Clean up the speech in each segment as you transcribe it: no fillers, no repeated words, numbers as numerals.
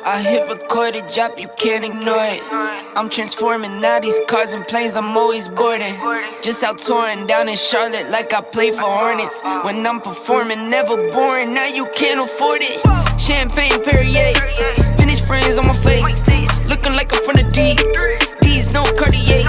I hit record a drop, you can't ignore it. I'm transforming now these cars and planes, I'm always boarding. Just out touring down in Charlotte like I play for Hornets. When I'm performing, never boring, now you can't afford it. Champagne Perrier, finished friends on my face. Looking like I'm from the deep, these no Cartiers.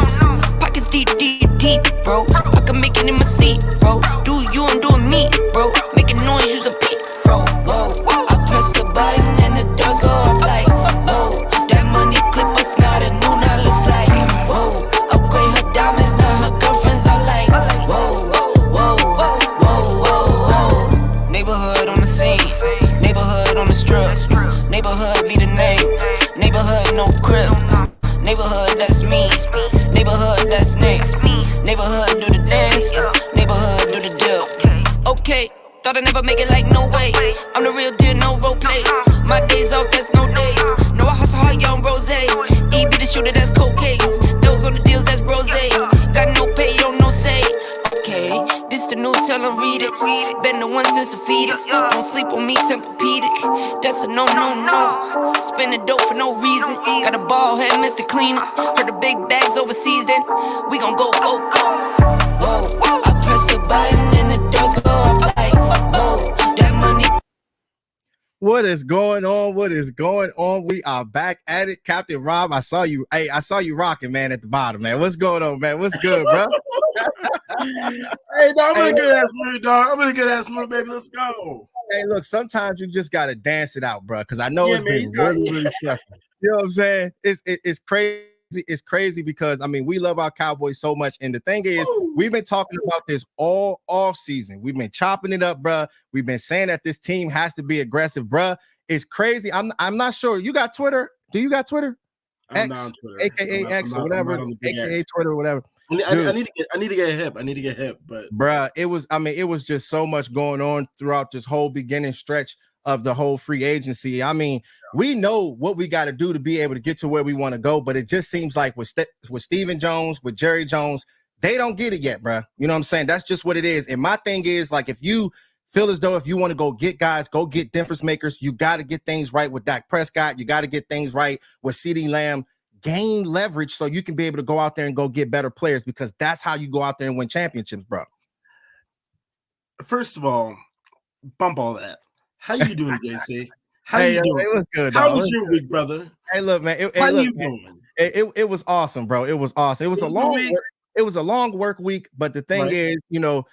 Pockets deep, deep, deep, bro. I can make it in my seat, bro. Do you, I'm doing me, bro. Making noise, use a beat, bro. Whoa, I press the button and the doors go off like, whoa. That money clip us now, the new now looks like, whoa. Upgrade her diamonds, now her girlfriends are like, whoa, whoa, whoa, whoa. Neighborhood on the scene, neighborhood on the strip. Neighborhood be the name, neighborhood no crib. Neighborhood that's me, neighborhood that's Nick. Neighborhood do the dance, neighborhood do the dip. Okay, thought I'd never make it like no way. I'm the real deal, no role play. My days off, that's no days. No, I hustle hard, young rose. E be the shooter, that's cold case. Those on the deals, that's brose. Got no pay, don't no say. Okay, this the news, tell them read it. Been the one since the fetus. Don't sleep on me, Tempur-Pedic. That's a no, no, no. Spending dope for no reason. Got a ball head, Mr. Cleaner. Heard the big bags overseas, then we gon' go, go, go. Whoa, I press the button and the doors go off like, whoa, that money. What is going on? What is going on? We are back at it. Captain Rob, I saw you. Hey, I saw you rocking, man, at the bottom, man. What's going on, man? What's good, bro? Hey, dog, I'm in a good ass mood, dog. I'm in a good ass mood, baby. Let's go. Hey, look, sometimes you just got to dance it out, bro, because I know it's been really stressful. You know what I'm saying? It's crazy. It's crazy because, I mean, we love our Cowboys so much. And the thing is, we've been talking about this all off season. We've been chopping it up, bro. We've been saying that this team has to be aggressive, bro. It's crazy. I'm not sure. You got Twitter? Do you got Twitter? I'm not on Twitter. AKA X or whatever. AKA Twitter or whatever. I need to get hip. I need to get hip, but bruh, it was just so much going on throughout this whole beginning stretch of the whole free agency. I mean, we know what we got to do to be able to get to where we want to go, but it just seems like with Stephen Jones, with Jerry Jones, they don't get it yet, bruh. You know what I'm saying? That's just what it is. And my thing is, like, if you feel as though if you want to go get guys, go get difference makers, you got to get things right with Dak Prescott. You got to get things right with CeeDee Lamb. Gain leverage so you can be able to go out there and go get better players, because that's how you go out there and win championships, bro. First of all, bump all that. How you doing, JC? How you doing? It was good. How was your week, brother? Hey, look, man. How you doing? It was awesome, bro. It was awesome. It was a long week. It was a long work week, but the thing is, you know,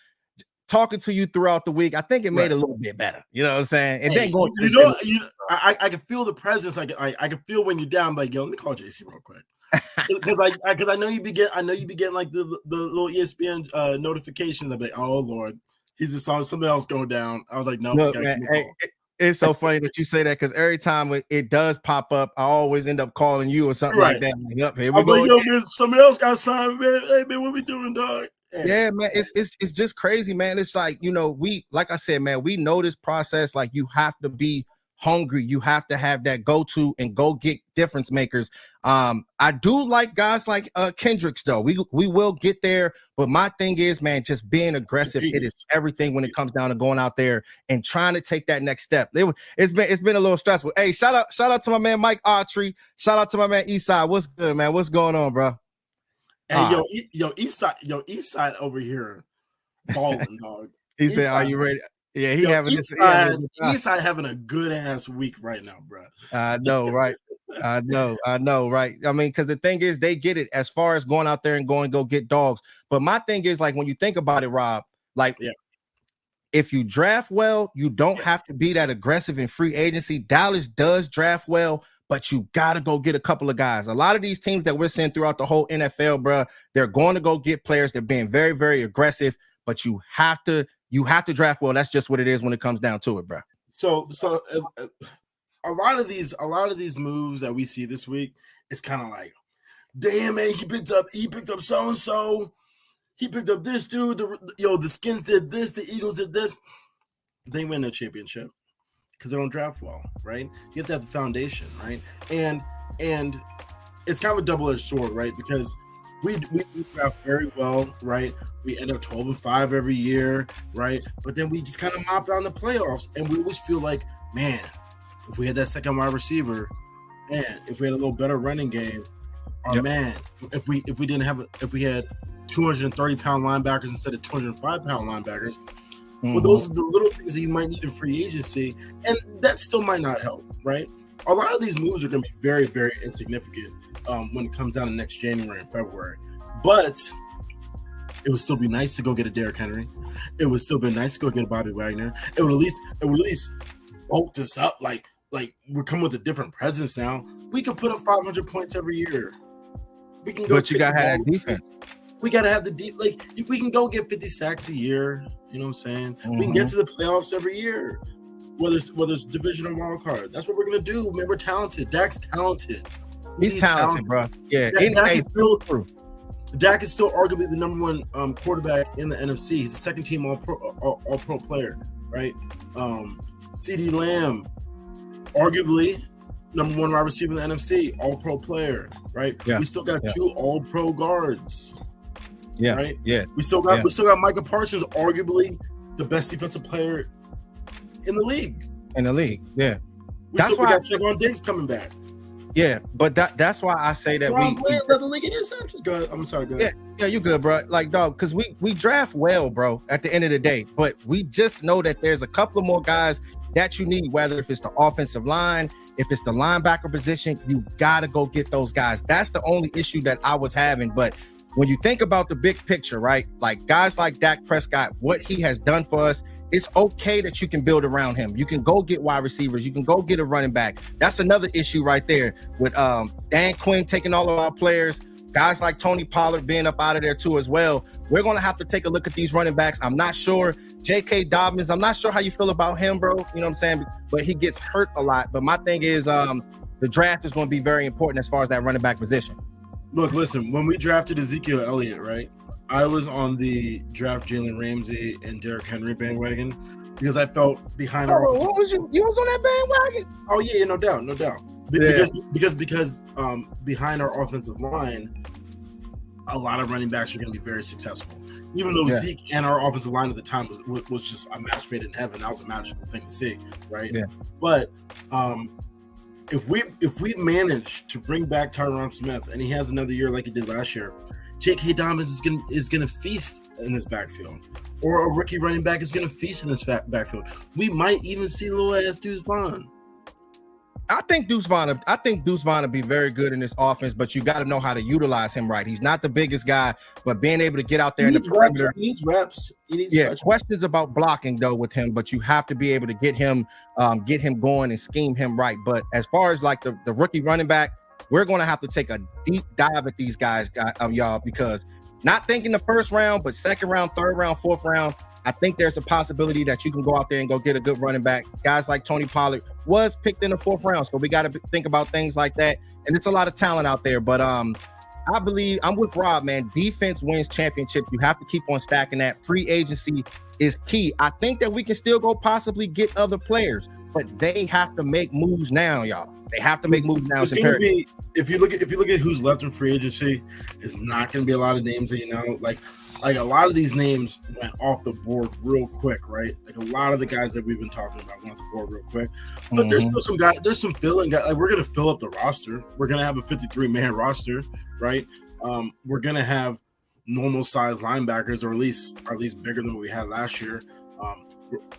talking to you throughout the week, I think it made it a little bit better. You know what I'm saying? And then going, I can feel the presence. I can feel when you're down. Like, yo, let me call JC real quick, because I know you be getting like the little ESPN notifications. I'm like, oh Lord, he just saw something else going down. I was like, no. Look, man, it's so funny that you say that, because every time it does pop up, I always end up calling you or something like that. Like, here we go. Like, yo, man, somebody else got signed, man. Hey, man, what we doing, dog? Yeah, man, it's just crazy, man. It's like, you know, like I said, man, we know this process. Like, you have to be hungry. You have to have that go-to and go get difference makers. I do like guys like Kendricks, though. We will get there, but my thing is, man, just being aggressive. It is everything when it comes down to going out there and trying to take that next step. It's been a little stressful. Hey, shout out to my man Mike Autry. Shout out to my man Eastside. What's good, man? What's going on, bro? Hey, yo, Eastside over here balling, dog. He said, "Are you ready?" Yeah, Eastside having a good ass week right now, bro. I know, right? I know, right? I mean, because the thing is, they get it as far as going out there and go get dogs. But my thing is, like, when you think about it, Rob, like, if you draft well, you don't have to be that aggressive in free agency. Dallas does draft well, but you got to go get a couple of guys. A lot of these teams that we're seeing throughout the whole NFL, bro, they're going to go get players. They're being very, very aggressive, but you have to draft well. That's just what it is when it comes down to it, bro. So a lot of these moves that we see this week, it's kind of like, damn, man, he picked up so-and-so. He picked up this dude. The Skins did this. The Eagles did this. They win the championship because they don't draft well, right? You have to have the foundation, right? And it's kind of a double-edged sword, right? Because we draft very well, right? We end up 12-5 every year, right? But then we just kind of mop out in the playoffs, and we always feel like, man, if we had that second wide receiver, man, if we had a little better running game, or man, if we had 230-pound linebackers instead of 205-pound linebackers, well, those are the little things that you might need in free agency, and that still might not help, right? A lot of these moves are going to be very, very insignificant when it comes down to next January and February. But it would still be nice to go get a Derrick Henry. It would still be nice to go get a Bobby Wagner. It would at least bulk us up. Like we're coming with a different presence now. We can put up 500 points every year. We can go. But you gotta have that defense. We gotta have the deep. Like we can go get 50 sacks a year. You know what I'm saying? We can get to the playoffs every year. Whether it's division or wild card. That's what we're gonna do. Man, we're talented. Dak's talented. He's talented, bro. Yeah, Dak is still arguably the number one quarterback in the NFC. He's a second team all pro player, right? CeeDee Lamb, arguably number one wide receiver in the NFC, all pro player, right? Yeah. We still got two all pro guards. Yeah. Right? Yeah. We still got Micah Parsons, arguably the best defensive player in the league. Yeah. We got Trevon Diggs coming back. Yeah, but that's why I say that we led the league in interceptions. Go ahead. I'm sorry. Go ahead. Yeah, you good, bro. Like, dog, because we draft well, bro. At the end of the day, but we just know that there's a couple of more guys that you need. Whether if it's the offensive line, if it's the linebacker position, you gotta go get those guys. That's the only issue that I was having. But when you think about the big picture, right? Like guys like Dak Prescott, what he has done for us. It's okay that you can build around him. You can go get wide receivers. You can go get a running back. That's another issue right there with Dan Quinn taking all of our players. Guys like Tony Pollard being up out of there too as well. We're going to have to take a look at these running backs. I'm not sure. J.K. Dobbins, I'm not sure how you feel about him, bro. You know what I'm saying? But he gets hurt a lot. But my thing is the draft is going to be very important as far as that running back position. Look, listen, when we drafted Ezekiel Elliott, right? I was on the draft Jalen Ramsey and Derrick Henry bandwagon because I felt behind our offensive. What was you was on that bandwagon? Oh yeah, no doubt. Because behind our offensive line, a lot of running backs are going to be very successful. Even though Zeke and our offensive line at the time was just a match made in heaven. That was a magical thing to see, right? Yeah. But if we manage to bring back Tyron Smith and he has another year like he did last year, J.K. Dobbins is gonna feast in this backfield, or a rookie running back is gonna feast in this backfield. We might even see little ass Deuce Vaughn. I think Deuce Vaughn will be very good in this offense, but you got to know how to utilize him right. He's not the biggest guy, but being able to get out there in the perimeter. He needs reps. Questions about blocking though with him, but you have to be able to get him going and scheme him right. But as far as like the rookie running back, we're going to have to take a deep dive at these guys, y'all, because not thinking the first round, but second round, third round, fourth round, I think there's a possibility that you can go out there and go get a good running back. Guys like Tony Pollard was picked in the fourth round, so we got to think about things like that. And it's a lot of talent out there, but I believe I'm with Rob, man. Defense wins championships. You have to keep on stacking that. Free agency is key. I think that we can still go possibly get other players, but they have to make moves now, y'all. They have to make moves now. If you look at who's left in free agency, it's not going to be a lot of names that you know. Like a lot of these names went off the board real quick, right? Like a lot of the guys that we've been talking about went off the board real quick. But there's still some guys. There's some filling guys. Like we're going to fill up the roster. We're going to have a 53-man roster, right? We're going to have normal size linebackers, or at least bigger than what we had last year.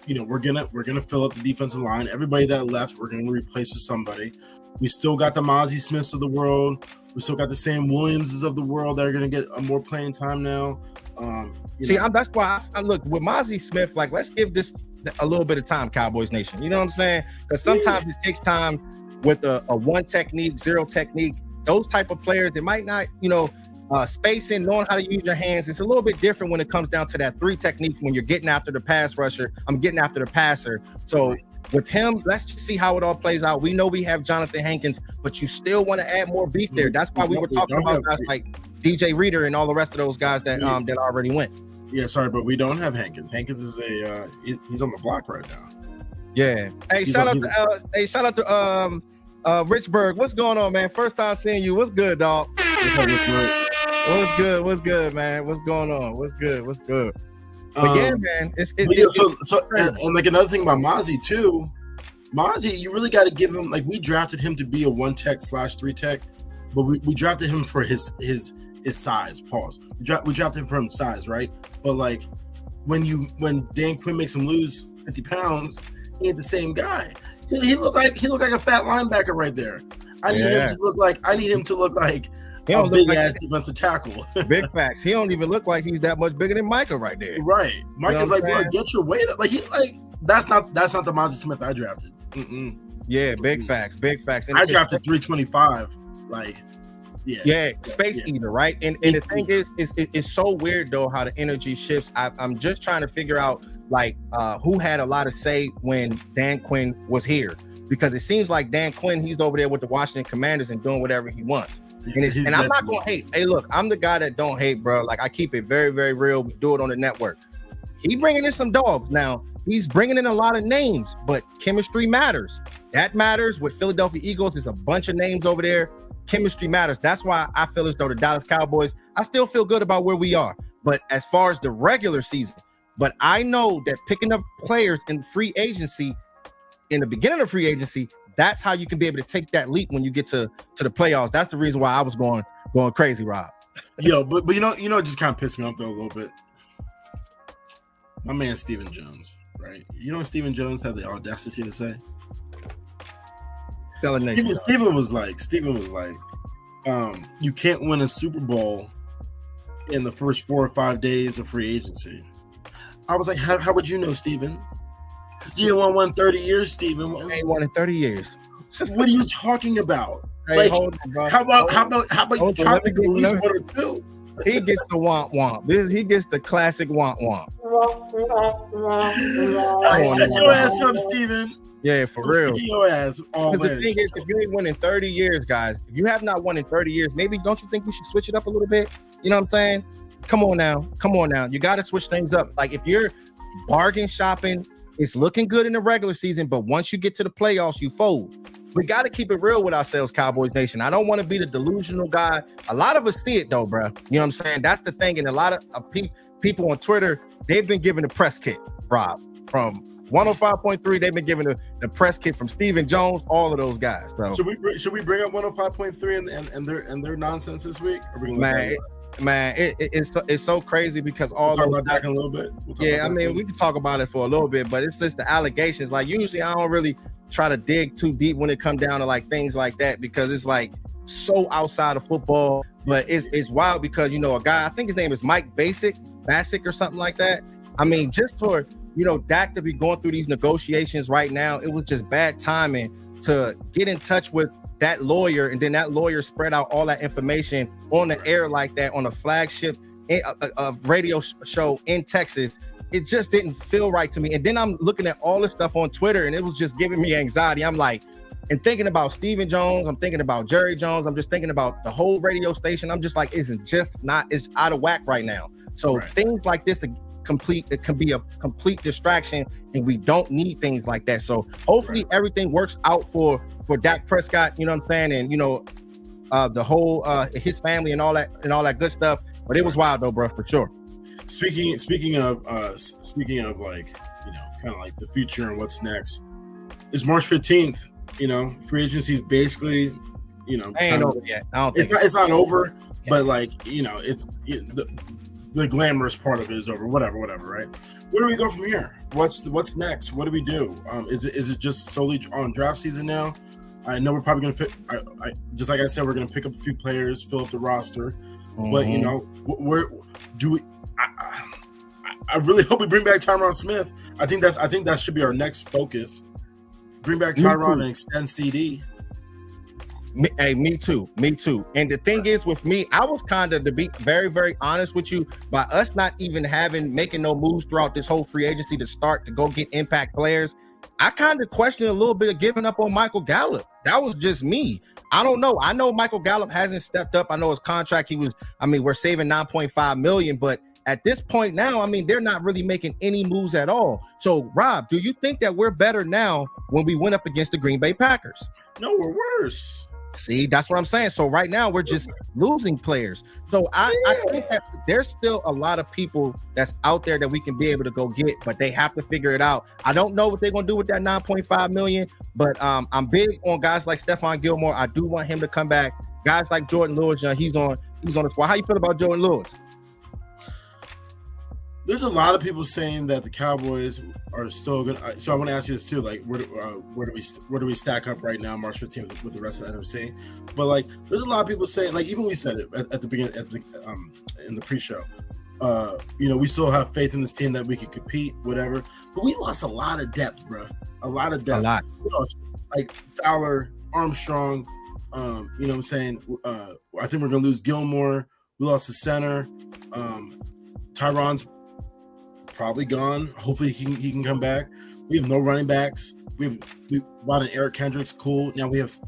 We're gonna fill up the defensive line. Everybody that left, we're gonna replace with somebody. We still got the Mozzie Smiths of the world. We still got the Sam Williamses of the world that are gonna get more playing time now. That's why I look with Mozzie Smith. Like, let's give this a little bit of time, Cowboys Nation. You know what I'm saying? Because sometimes it takes time with a one technique, zero technique. Those type of players, it might not, spacing, knowing how to use your hands. It's a little bit different when it comes down to that three technique when you're getting after the pass rusher. I'm getting after the passer. So with him, let's just see how it all plays out. We know we have Jonathan Hankins, but you still want to add more beef there. That's why we were talking about guys like DJ Reader and all the rest of those guys that already went. Yeah, sorry, but we don't have Hankins. Hankins is he's on the block right now. Yeah. Hey, shout out to Richburg. What's going on, man? First time seeing you. What's good, dog? What's good, man? What's going on? What's good? But yeah, man. And like another thing about Mozzie too, Mozzie, you really got to give him, like, we drafted him to be a 1-tech/3 tech, but we drafted him for his size. Pause. We drafted him for his size, right? But like when Dan Quinn makes him lose 50 pounds, he ain't the same guy. He looked like a fat linebacker right there. I need him to look like a big ass defensive tackle. Big facts. He don't even look like he's that much bigger than Micah right there. Right. Micah's like, bro, get your weight up. That's not the Mozzie Smith I drafted. Mm-mm. Yeah, big facts. And I drafted 325. Space eater, right? And the thing is, it's so weird though how the energy shifts. I'm just trying to figure out who had a lot of say when Dan Quinn was here, because it seems like Dan Quinn, he's over there with the Washington Commanders and doing whatever he wants. And I'm not gonna hate. Hey, look, I'm the guy that don't hate, bro. Like, I keep it very, very real. We do it on the network. He bringing in some dogs now. He's bringing in a lot of names, but chemistry matters. That matters. With Philadelphia Eagles, there's a bunch of names over there. Chemistry matters. That's why I feel as though the Dallas Cowboys, I still feel good about where we are. But as far as the regular season, but I know that picking up players in free agency, in the beginning of free agency, that's how you can be able to take that leap when you get to the playoffs. That's the reason why I was going crazy, Rob. Yo, but you know, it just kind of pissed me off though a little bit. My man Stephen Jones, right? You know what Stephen Jones had the audacity to say? Stephen was like, you can't win a Super Bowl in the first 4 or 5 days of free agency. I was like, how would you know, Stephen? You didn't win 30 years, Stephen. I ain't won in 30 years. What are you talking about? Hey, how about you try to pick at least 1 or 2? He gets the womp. He gets the classic womp. Shut your ass up, Stephen. Yeah, for real. Your ass. Because the thing is, if you ain't won in 30 years, guys, if you have not won in 30 years, maybe don't you think we should switch it up a little bit? You know what I'm saying? Come on now. You got to switch things up. Like, if you're bargain shopping, it's looking good in the regular season, but once you get to the playoffs, you fold. We got to keep it real with ourselves, Cowboys Nation. I don't want to be the delusional guy. A lot of us see it, though, bro. You know what I'm saying? That's the thing. And a lot of people on Twitter, they've been given the press kit, Rob. From 105.3, they've been given the press kit from Stephen Jones, all of those guys. So should we bring up 105.3 and their nonsense this week? It's so crazy because all we'll those talk about that in a little bit. We can talk about it for a little bit, but it's just the allegations. Like, usually I don't really try to dig too deep when it comes down to like things like that, because it's like so outside of football. But it's wild because, you know, a guy, I think his name is Mike Basic or something like that. I mean, just for, you know, Dak to be going through these negotiations right now, it was just bad timing to get in touch with that lawyer, and then that lawyer spread out all that information on the air like that on a flagship radio show in Texas. It just didn't feel right to me. And then I'm looking at all this stuff on Twitter, and it was just giving me anxiety. I'm like, and thinking about Stephen Jones, I'm thinking about Jerry Jones, I'm just thinking about the whole radio station. I'm just like, it's out of whack right now. So things like this it can be a complete distraction, and we don't need things like that. So hopefully everything works out for Dak Prescott, you know what I'm saying, and you know, the whole his family and all that good stuff. But it was wild though, bro, for sure. Speaking of like, you know, kind of like the future and what's next, it's March 15th. You know, free agency is basically, you know, ain't over yet. I don't think it's not over, but like, you know, the glamorous part of it is over. Whatever, right? Where do we go from here? What's next? What do we do? Is it just solely on draft season now? I know we're probably gonna fit. Just like I said, we're gonna pick up a few players, fill up the roster. Mm-hmm. But you know, where do we? I really hope we bring back Tyron Smith. I think that should be our next focus. Bring back Tyron and extend CD. Me too. And the thing is with me, I was kind of, to be very, very honest with you, by us not even making no moves throughout this whole free agency to go get impact players, I kind of questioned a little bit of giving up on Micheal Gallup. That was just me. I don't know. I know Micheal Gallup hasn't stepped up. I know his contract, we're saving $9.5 million, but at this point now, I mean, they're not really making any moves at all. So, Rob, do you think that we're better now when we went up against the Green Bay Packers? No, we're worse. See, that's what I'm saying. So right now we're just losing players. So I think that there's still a lot of people that's out there that we can be able to go get, but they have to figure it out. I don't know what they're gonna do with that 9.5 million, but I'm big on guys like Stephon Gilmore. I do want him to come back. Guys like Jordan Lewis, he's on the squad. How you feel about Jordan Lewis? There's a lot of people saying that the Cowboys are still good. So I want to ask you this too, like where do we stack up right now, March 15th, with the rest of the NFC? But like, there's a lot of people saying, like, even we said it at the beginning, in the pre-show. We still have faith in this team that we could compete, whatever. But we lost a lot of depth, bro. A lot of depth. A lot. Like Fowler, Armstrong. You know what I'm saying? I think we're gonna lose Gilmore. We lost the center. Tyron's probably gone. Hopefully he can come back. We have no running backs. We brought in Eric Kendricks. Cool. Now we have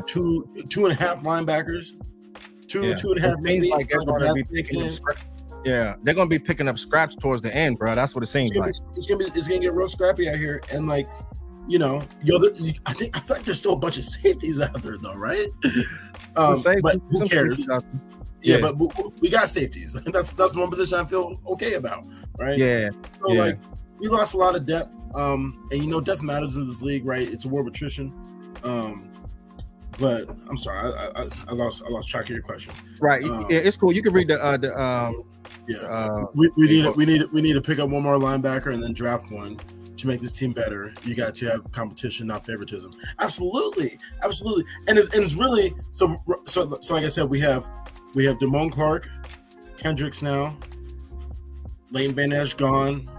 two and a half linebackers. Two and a half maybe. Like they're gonna be picking up scraps towards the end, bro. That's what it seems like. It's gonna get real scrappy out here, and like, I feel like there's still a bunch of safeties out there though, right? But who cares? Yeah, but we got safeties. That's one position I feel okay about, right? Yeah. So like, we lost a lot of depth, and depth matters in this league, right? It's a war of attrition. But I'm sorry, I lost track of your question. Right. It's cool. You can read we need to pick up one more linebacker and then draft one to make this team better. You got to have competition, not favoritism. Absolutely. And it's really so. Like I said, we have Damone Clark, Kendricks now, Leighton Van Esch gone.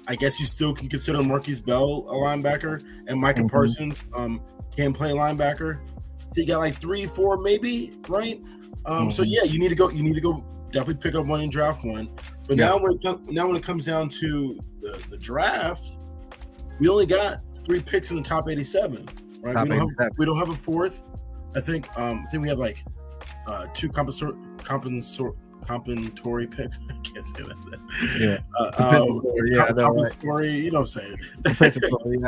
I guess you still can consider Marquise Bell a linebacker, and Micah Parsons can play linebacker. So you got like 3-4 maybe, right? So yeah, you need to go definitely pick up one and draft one. But now when it comes down to the draft, we only got 3 picks in the top 87, right? We don't have a fourth. I think we have like 2 compensatory picks. I can't say that. Compensatory, you know what I'm saying? I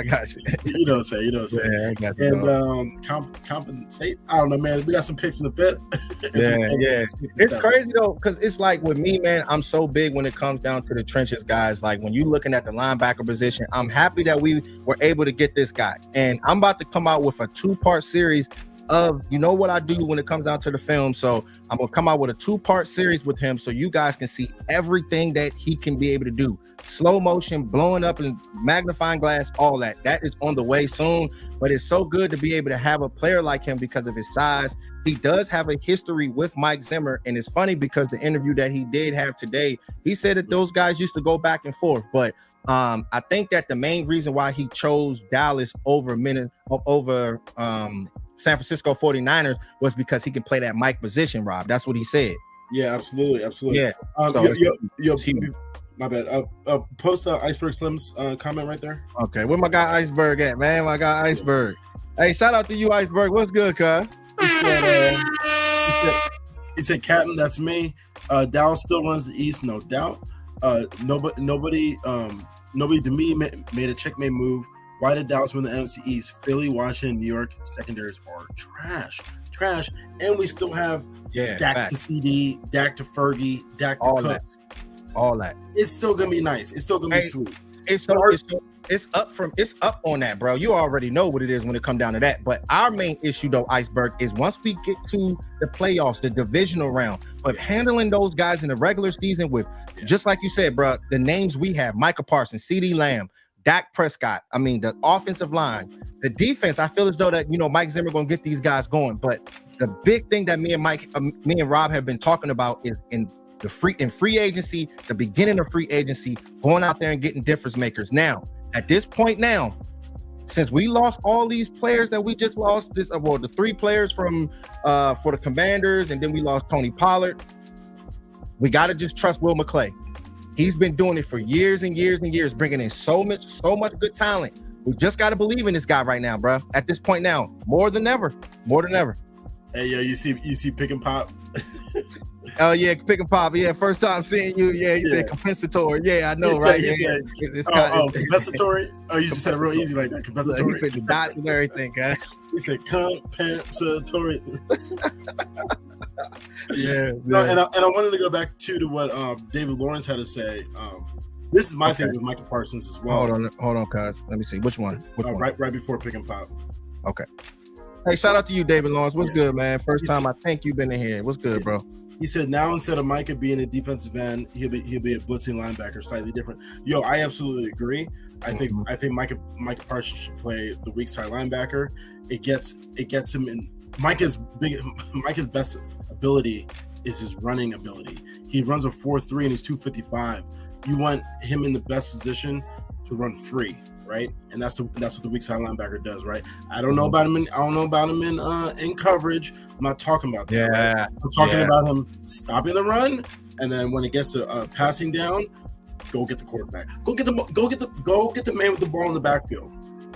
got you. You know what I'm saying? Yeah, I got you. And compensate. I don't know, man. We got some picks in the fifth. It's crazy though, because it's like with me, man. I'm so big when it comes down to the trenches, guys. Like when you're looking at the linebacker position, I'm happy that we were able to get this guy, and I'm about to come out with a 2-part series of what I do when it comes down to the film. So I'm gonna come out with a 2-part series with him so you guys can see everything that he can be able to do. Slow motion, blowing up and magnifying glass, all that is on the way soon. But it's so good to be able to have a player like him because of his size. He does have a history with Mike Zimmer, and it's funny because the interview that he did have today, he said that those guys used to go back and forth. But I think that the main reason why he chose Dallas over San Francisco 49ers was because he can play that Mike position, Rob. That's what he said. Yeah, absolutely. Yeah. My bad. Post Iceberg Slim's comment right there. Okay, where my guy Iceberg at, man? My guy Iceberg. Hey, shout out to you, Iceberg. What's good, cuz? He said, Captain, that's me. Dallas still runs the East, no doubt. Nobody to me made a checkmate move. Why did Dallas win the NFC East? Philly, Washington, New York secondaries are trash. And we still have Dak to CD, Dak to Fergie, Dak to Cooks. All that. It's still gonna be nice. It's still gonna be sweet. It's up on that, bro. You already know what it is when it comes down to that. But our main issue, though, Iceberg, is once we get to the playoffs, the divisional round, but handling those guys in the regular season with, just like you said, bro, the names we have: Micah Parsons, CeeDee Lamb, Dak Prescott. I mean, the offensive line, the defense. I feel as though that Mike Zimmer gonna get these guys going. But the big thing that me and Rob have been talking about is in free agency, the beginning of free agency, going out there and getting difference makers. Now, at this point, since we lost all these players that we just lost, the 3 players from for the Commanders, and then we lost Tony Pollard. We got to just trust Will McClay. He's been doing it for years and years and years, bringing in so much good talent. We just got to believe in this guy right now, bro. At this point now, more than ever. Hey, yo, you see Pick and Pop? Oh yeah, pick and pop. Yeah, first time seeing you. Yeah, you said compensatory. Yeah, I know, right? He said, it's compensatory. Oh, you just said it real easy like that. Compensatory. He put the dots and everything, guys. He said compensatory. Yeah. No, and I wanted to go back to what David Lawrence had to say. This is my thing with Michael Parsons as well. Hold on, cuz. Let me see. Which one? Right before pick and pop. Okay. Hey, shout out to you, David Lawrence. What's good, man? First time I think you've been in here. What's good, bro? He said now instead of Micah being a defensive end, he'll be a blitzing linebacker, slightly different. Yo, I absolutely agree. I think Micah Parsons should play the weak side linebacker. It gets him in. Micah's best ability is his running ability. He runs a 4.3 and he's 255. You want him in the best position to run free, right? And that's what the weak side linebacker does, right? I don't know about him in coverage. I'm not talking about that. Yeah, right? I'm talking about him stopping the run, and then when it gets to passing down, go get the quarterback. Go get the man with the ball in the backfield.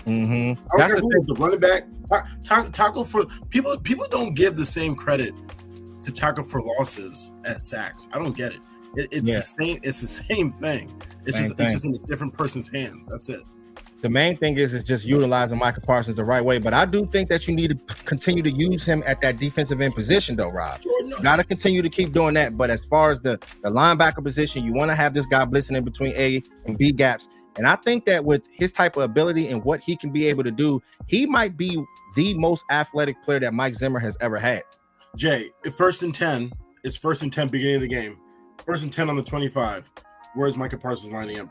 Mm-hmm. I don't care who is the running back. Tackle for people. People don't give the same credit to tackle for losses as sacks. I don't get it. It's the same. It's the same thing. It's just in a different person's hands. That's it. The main thing is just utilizing Michael Parsons the right way. But I do think that you need to continue to use him at that defensive end position, though, Rob. Sure, no. Got to continue to keep doing that. But as far as the linebacker position, you want to have this guy blitzing in between A and B gaps. And I think that with his type of ability and what he can be able to do, he might be the most athletic player that Mike Zimmer has ever had. Jay, if 1st and 10, it's 1st and 10 beginning of the game. 1st and 10 on the 25. Where's Michael Parsons lining up?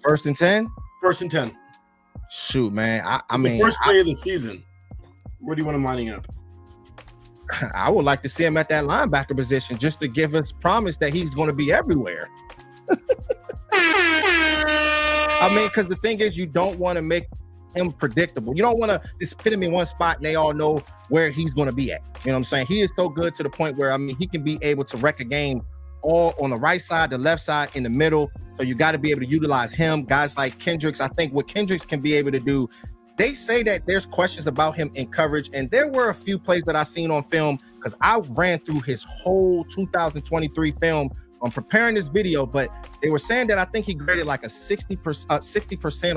1st and 10? 1st and 10. Shoot, man. I mean, the first play of the season. Where do you want him lining up? I would like to see him at that linebacker position just to give us promise that he's going to be everywhere. I mean, because the thing is, you don't want to make him predictable. You don't want to just put him in one spot and they all know where he's going to be at. You know what I'm saying? He is so good to the point where, I mean, he can be able to wreck a game all on the right side, the left side, in the middle. So you got to be able to utilize him. Guys like Kendricks, I think what Kendricks can be able to do, they say that there's questions about him in coverage. And there were a few plays that I seen on film because I ran through his whole 2023 film on preparing this video, but they were saying that I think he graded like a 60% or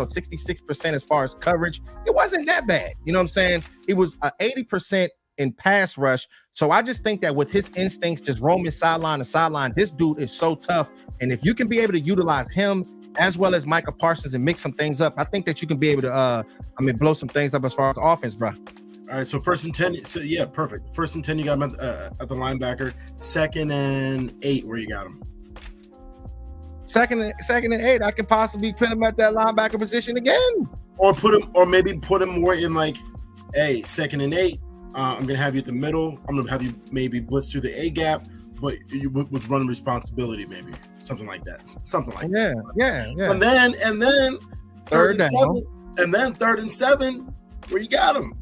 66% as far as coverage. It wasn't that bad. You know what I'm saying? It was 80% in pass rush. So I just think that with his instincts, just roaming sideline to sideline, this dude is so tough. And if you can be able to utilize him as well as Michael Parsons and mix some things up, I think that you can be able to, blow some things up as far as the offense, bro. All right, so 1st and 10. So yeah, perfect. 1st and 10, you got him at the linebacker. 2nd and 8, where you got him? 2nd and 8, I can possibly put him at that linebacker position again, or maybe put him more in like, hey, 2nd and 8. I'm gonna have you at the middle. I'm gonna have you maybe blitz through the A gap, but you with run responsibility, maybe something like that. Something like that. Yeah. And then 3rd and 7, where you got him?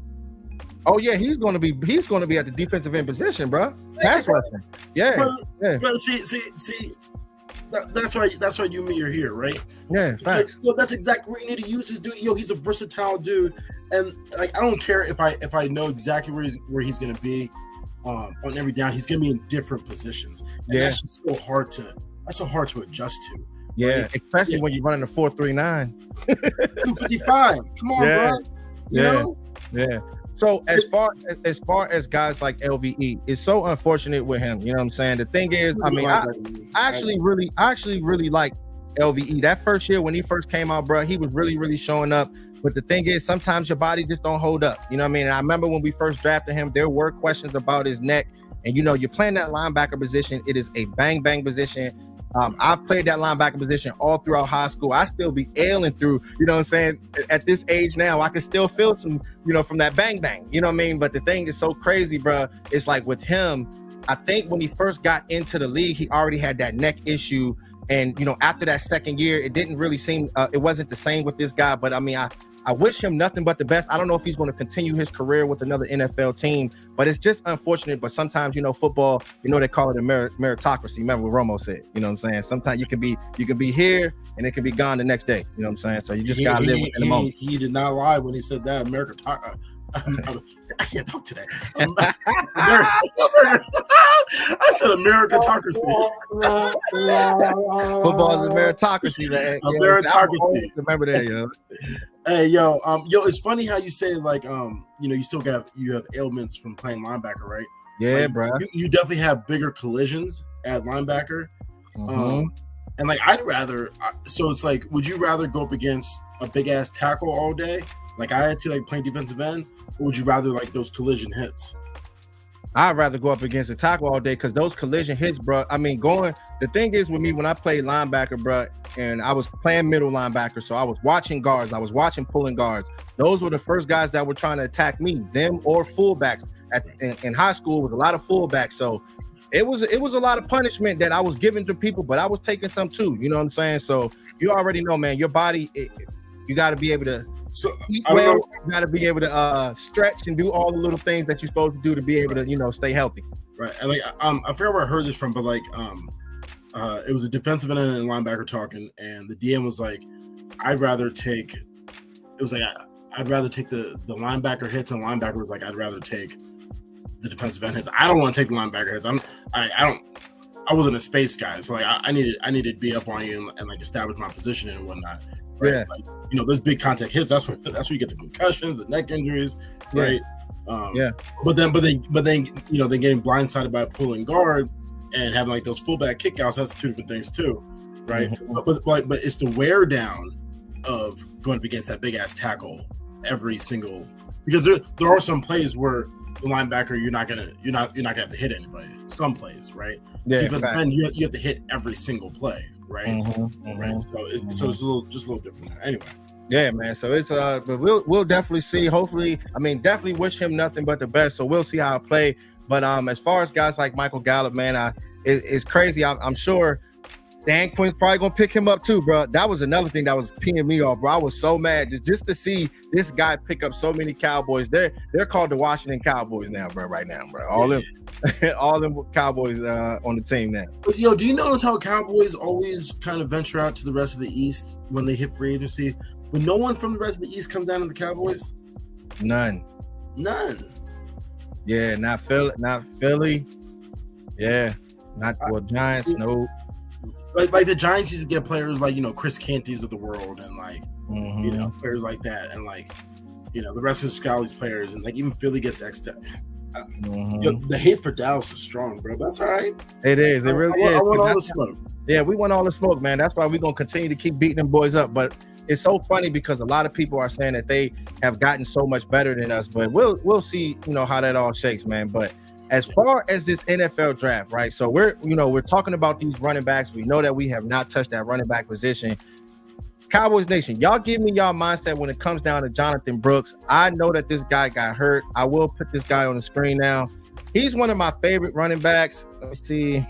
Oh yeah, he's going to be at the defensive end position, bro. Pass rushing. Yeah. But see. That's why you and me are here, right? Yeah, facts. So that's exactly where you need to use this dude. Yo, he's a versatile dude, and like I don't care if I know exactly where he's gonna be on every down. He's gonna be in different positions. And that's just so hard to adjust to. Yeah, right? Especially when you're running a 4.39. 255. Come on, bro. You know? Yeah. So as far as guys like LVE, it's so unfortunate with him. You know what I'm saying? The thing is, I mean, I actually really like LVE. That first year when he first came out, bro, he was really showing up. But the thing is, sometimes your body just don't hold up. You know what I mean? And I remember when we first drafted him, there were questions about his neck. And you know, you're playing that linebacker position. It is a bang position. I've played that linebacker position all throughout high school. I still be ailing through, you know what I'm saying? At this age now, I can still feel some, you know, from that bang. You know what I mean? But the thing is so crazy, bro. It's like with him, I think when he first got into the league, he already had that neck issue. And, you know, after that second year, it didn't really seem, it wasn't the same with this guy. But I mean, I wish him nothing but the best. I don't know if he's going to continue his career with another NFL team, but it's just unfortunate. But sometimes, you know, football, you know, they call it a meritocracy. Remember what Romo said, you know what I'm saying? Sometimes you can be here and it can be gone the next day. You know what I'm saying? So you just got to live within the moment. He did not lie when he said that I can't talk today. I said Americatocracy. Football's a meritocracy, man. A meritocracy. Remember that, yo. Hey, yo, it's funny how you say like, you still you have ailments from playing linebacker, right? Yeah, like, bro. You definitely have bigger collisions at linebacker. And like, I'd rather. So it's like, would you rather go up against a big ass tackle all day, like I had to, like playing defensive end, or would you rather like those collision hits? I'd rather go up against a tackle all day because those collision hits, bro. I mean, the thing is with me when I played linebacker, bro, and I was playing middle linebacker, so I was watching guards, I was watching pulling guards. Those were the first guys that were trying to attack me, them or fullbacks. In high school, was a lot of fullbacks, so it was a lot of punishment that I was giving to people, but I was taking some too. You know what I'm saying? So you already know, man. Your body, you got to be able to. So eat well, you got to be able to stretch and do all the little things that you're supposed to do to be able to, stay healthy. Right. And like, I forget where I heard this from, but like, it was a defensive end and linebacker talking, and the DM was like, I'd rather take the linebacker hits, and linebacker was like, I'd rather take the defensive end hits. I don't want to take the linebacker hits. I wasn't a space guy, so like I needed to be up on you and like establish my position and whatnot. Right? Yeah. Like, those big contact hits. That's where you get the concussions, the neck injuries, right? Yeah. But then then getting blindsided by a pulling guard and having like those fullback kickouts. That's two different things too, right? Mm-hmm. But it's the wear down of going up against that big ass tackle every single, because there are some plays where the linebacker you're not gonna have to hit anybody. Some plays, right? Yeah. Then you have to hit every single play, right? Mm-hmm. Right. So it's a little different. Anyway. Yeah, man. So it's but we'll definitely see. Hopefully, I mean, definitely wish him nothing but the best. So we'll see how I play. But as far as guys like Micheal Gallup, man, it's crazy. I'm sure Dan Quinn's probably gonna pick him up too, bro. That was another thing that was peeing me off, bro. I was so mad just to see this guy pick up so many Cowboys. They're called the Washington Cowboys now, bro. Right now, bro. All them Cowboys on the team now. But yo, do you notice how Cowboys always kind of venture out to the rest of the East when they hit free agency? But no one from the rest of the East comes down to the Cowboys. None. Yeah, not Philly. Yeah, Giants. No. Like the Giants used to get players like Chris Canty's of the world and like players like that, and like the rest of the Scouty's players, and like even Philly gets X'd. The hate for Dallas is strong, bro. That's all right. It is. It really is. I want all the smoke. Yeah, we want all the smoke, man. That's why we're gonna continue to keep beating them boys up. But it's so funny because a lot of people are saying that they have gotten so much better than us. But we'll see, how that all shakes, man. But as far as this NFL draft, right? So we're talking about these running backs. We know that we have not touched that running back position. Cowboys Nation, y'all give me y'all mindset when it comes down to Jonathan Brooks. I know that this guy got hurt. I will put this guy on the screen now. He's one of my favorite running backs. Let me see.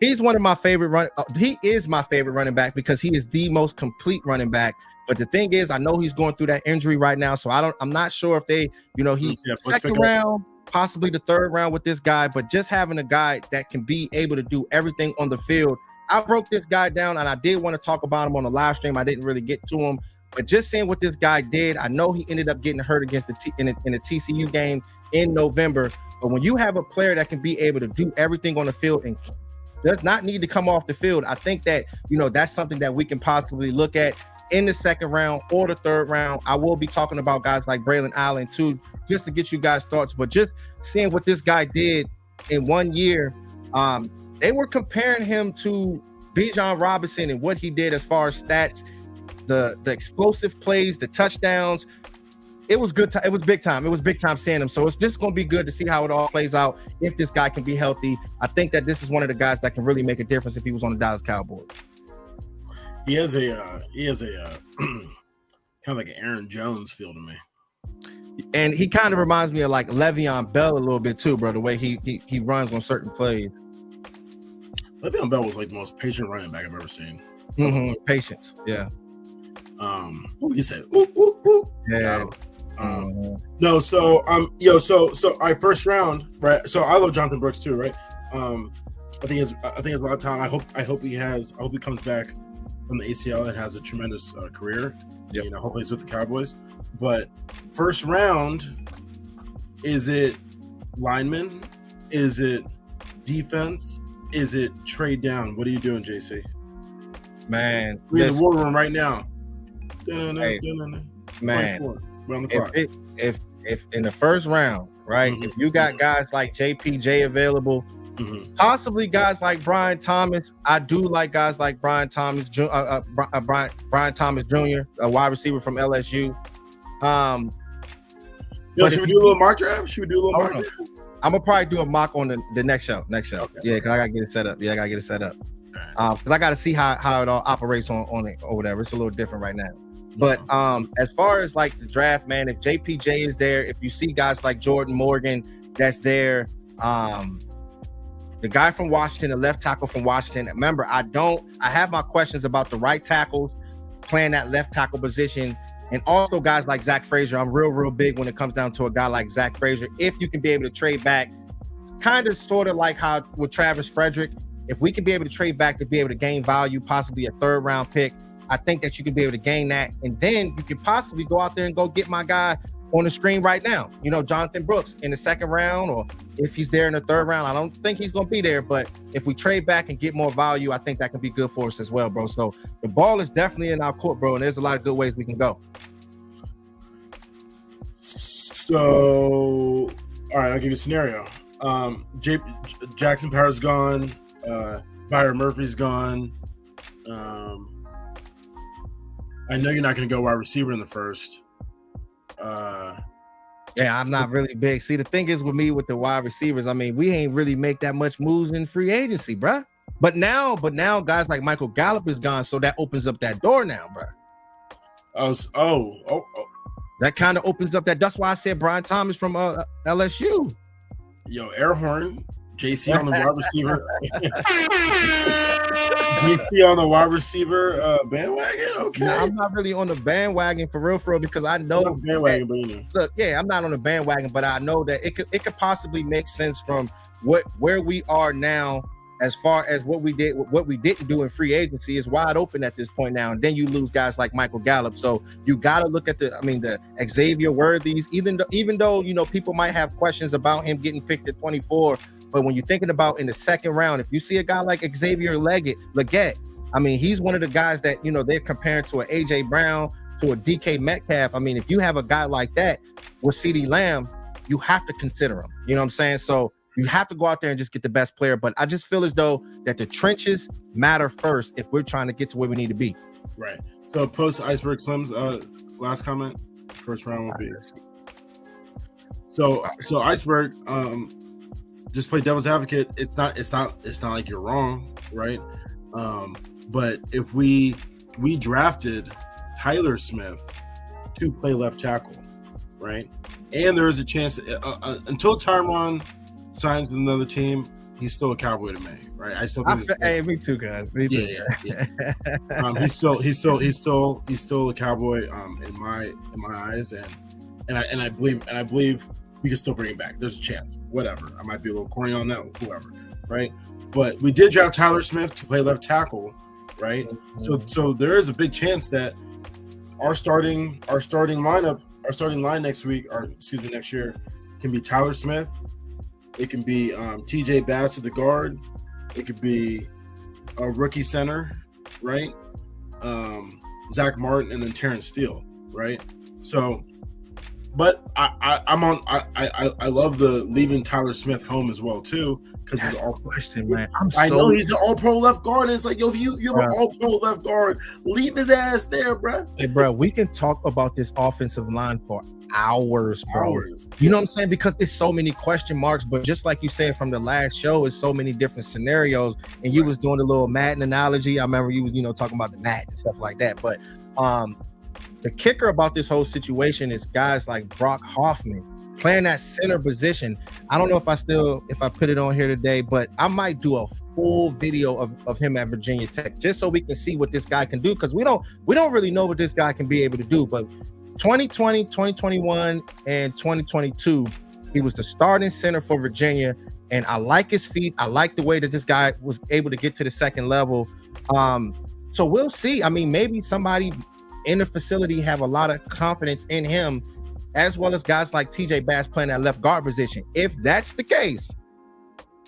He's one of my favorite he is my favorite running back because he is the most complete running back. But the thing is, I know he's going through that injury right now, so I'm not sure if they, he's second round, possibly the third round with this guy. But just having a guy that can be able to do everything on the field. I broke this guy down, and I did want to talk about him on the live stream. I didn't really get to him, but just seeing what this guy did, I know he ended up getting hurt against in a TCU game in November. But when you have a player that can be able to do everything on the field and does not need to come off the field, I think that that's something that we can possibly look at in the second round or the third round. I will be talking about guys like Braylon Allen too, just to get you guys' thoughts. But just seeing what this guy did in 1 year, they were comparing him to Bijan Robinson and what he did as far as stats, the explosive plays, the touchdowns. It was good. It was big time. It was big time seeing him. So it's just going to be good to see how it all plays out. If this guy can be healthy, I think that this is one of the guys that can really make a difference if he was on the Dallas Cowboys. He has a kind of like an Aaron Jones feel to me. And he kind of reminds me of like Le'Veon Bell a little bit too, bro. The way he runs on certain plays. Le'Veon Bell was like the most patient running back I've ever seen. Mm-hmm. Patience, yeah. You said, ooh. Yeah. No, so all right, first round, right? So I love Jonathan Brooks too, right? I think it's a lot of time. I hope he comes back from the ACL and has a tremendous career. Yep. You know, hopefully it's with the Cowboys. But first round, is it lineman? Is it defense? Is it trade down? What are you doing, JC? Man, We're in the war room right now. Hey, man, we're on the clock. If in the first round, right? If you got guys like JPJ available, possibly guys like Brian Thomas. I do like guys like Brian Thomas, Brian Thomas Jr., a wide receiver from LSU. Should we do a little mock draft? I'm gonna probably do a mock on the next show. Okay. Yeah, because I gotta get it set up. Because I gotta see how it all operates on it or whatever. It's a little different right now. But as far as like the draft, man, if JPJ is there, if you see guys like Jordan Morgan that's there, the guy from Washington, the left tackle from Washington. Remember, I have my questions about the right tackles playing that left tackle position. And also guys like Zach Frazier. I'm real big when it comes down to a guy like Zach Frazier. If you can be able to trade back, kind of sort of like how with Travis Frederick, if we can be able to trade back to be able to gain value, possibly a 3rd round pick, I think that you can be able to gain that. And then you can possibly go out there and go get my guy on the screen right now. You know, Jonathan Brooks in the 2nd round, or if he's there in the 3rd round. I don't think he's going to be there, but if we trade back and get more value, I think that can be good for us as well, bro. So the ball is definitely in our court, bro, and there's a lot of good ways we can go. So, all right, I'll give you a scenario. Jackson Power's gone. Byron Murphy's gone. I know you're not going to go wide receiver in the first. Yeah, I'm not really big. See, the thing is with me with the wide receivers, I mean, we ain't really make that much moves in free agency, bruh. But now guys like Micheal Gallup is gone, so that opens up that door now, bruh. Oh. That kind of opens up that. That's why I said Brian Thomas from LSU. Yo, air horn. JC on the wide receiver. JC on the wide receiver bandwagon. Okay, no, I'm not really on the bandwagon for real, because I know bandwagon, but you know. Look, yeah, I'm not on the bandwagon, but I know that it could possibly make sense from where we are now, as far as what we didn't do in free agency is wide open at this point now. And then you lose guys like Micheal Gallup, so you got to look at the Xavier Worthies. Even though you know people might have questions about him getting picked at 24. But when you're thinking about in the 2nd round, if you see a guy like Xavier Legette, I mean, he's one of the guys that, you know, they're comparing to an A.J. Brown, to a DK Metcalf. I mean, if you have a guy like that with CeeDee Lamb, you have to consider him. You know what I'm saying? So you have to go out there and just get the best player. But I just feel as though that the trenches matter first if we're trying to get to where we need to be. Right. So post Iceberg Slim's last comment, first round will be. So Iceberg, just play devil's advocate. It's not like you're wrong, right? But if we drafted Tyler Smith to play left tackle, right? And there is a chance until Tyron signs with another team, he's still a Cowboy to me, right? I still think hey, me too, guys. Me too. Yeah. He's still a Cowboy in my eyes, and I believe we can still bring it back. There's a chance. Whatever. I might be a little corny on that, whoever, right? But we did draft Tyler Smith to play left tackle, right? Mm-hmm. So there is a big chance that our starting line next year can be Tyler Smith. It can be TJ Bass at the guard. It could be a rookie center, right? Zach Martin and then Terrence Steele, right? So, but I love the leaving Tyler Smith home as well too, because he's all question, man. I know he's an all-pro left guard. And it's like, yo, if you have an all-pro left guard, leave his ass there, bro. Hey, bro, we can talk about this offensive line for hours, bro. You know what I'm saying? Because it's so many question marks, but just like you said from the last show, it's so many different scenarios. And you was doing a little Madden analogy. I remember you was, talking about the Madden and stuff like that. But the kicker about this whole situation is guys like Brock Hoffman playing that center position. I don't know if I put it on here today, but I might do a full video of him at Virginia Tech just so we can see what this guy can do, because we don't really know what this guy can be able to do. But 2020, 2021, and 2022, he was the starting center for Virginia, and I like his feet. I like the way that this guy was able to get to the second level. So we'll see. I mean, maybe somebody in the facility have a lot of confidence in him, as well as guys like TJ Bass playing that left guard position. If that's the case,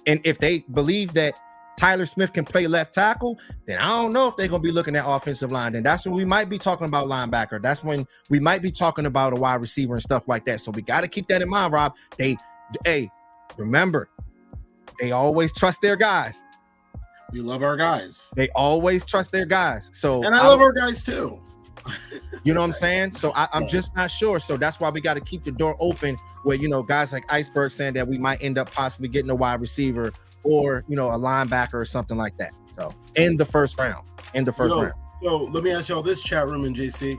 and if they believe that Tyler Smith can play left tackle, then I don't know if they're going to be looking at offensive line. Then that's when we might be talking about linebacker. That's when we might be talking about a wide receiver and stuff like that. So we got to keep that in mind, Rob. Remember, they always trust their guys. We love our guys. They always trust their guys. So, and I love our guys too. You know what I'm saying? So I'm just not sure. So that's why we got to keep the door open where, you know, guys like Iceberg saying that we might end up possibly getting a wide receiver or, you know, a linebacker or something like that. So in the first round. So let me ask y'all this, chat room and JC.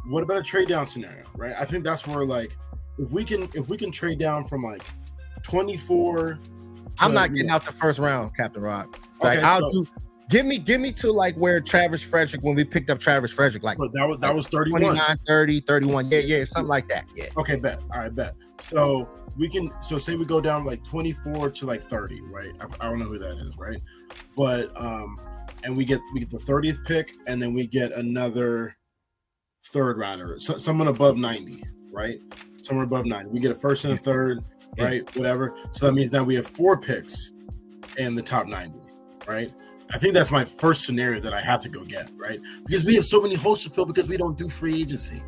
What about a trade down scenario, right? I think that's where, like, if we can trade down from like 24. I'm not getting out the first round, Captain Rock. Like, give me to like where Travis Frederick, when we picked up Travis Frederick, like that was 31, 29, 30, 31. Yeah, something like that. Yeah. Okay, bet. All right, bet. So say we go down like 24 to like 30, right? I don't know who that is, right? But and we get the 30th pick, and then we get another third rounder, someone above 90, right? Somewhere above 90. We get a first and a third, right? Whatever. So that means now we have 4 picks in the top 90, right? I think that's my first scenario that I have to go get, right? Because we have so many holes to fill because we don't do free agency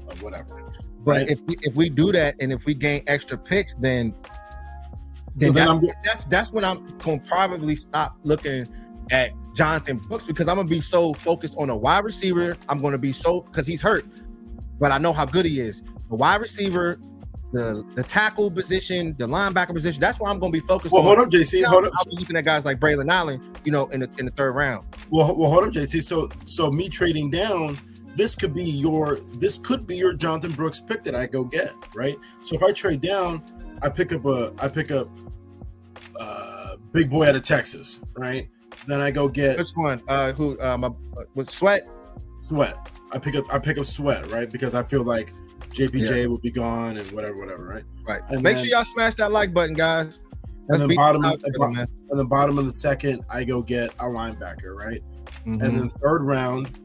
or whatever. But right? if we do that, and if we gain extra picks, then that's when I'm gonna probably stop looking at Jonathan Brooks, because I'm gonna be so focused on a wide receiver. I'm gonna be because he's hurt, but I know how good he is. The wide receiver, the tackle position, the linebacker position. That's where I'm going to be focused. Well, hold up, JC. Hold up. I'll be looking at guys like Braylon Allen, you know, in the third round. Well, hold up, JC. So me trading down, this could be your Jonathan Brooks pick that I go get, right? So if I trade down, I pick up big boy out of Texas, right? Then I go get which one? With Sweat. I pick up Sweat, right? Because I feel like JPJ will be gone and whatever, right? Right. And make sure y'all smash that like button, guys. And then bottom of the second, I go get a linebacker, right? Mm-hmm. And then third round,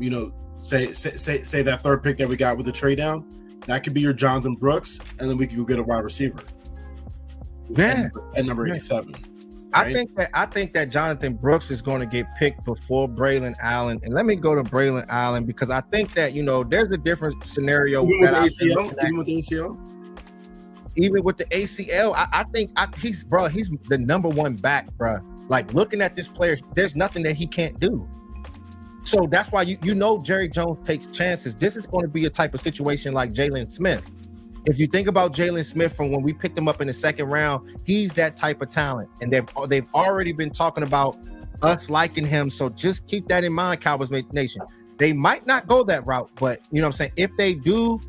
you know, say that third pick that we got with the trade down, that could be your Jonathan Brooks, and then we could go get a wide receiver. Yeah. At number 87. Right? I think that Jonathan Brooks is going to get picked before Braylon Allen. And let me go to Braylon Allen, because I think that, you know, there's a different scenario. Even with the ACL? Even with the ACL, I think he's the number one back, bro. Like, looking at this player, there's nothing that he can't do. So that's why you know Jerry Jones takes chances. This is going to be a type of situation like Jalen Smith. If you think about Jalen Smith from when we picked him up in the second round, he's that type of talent. And they've already been talking about us liking him. So just keep that in mind, Cowboys Nation. They might not go that route, but you know what I'm saying? If they do,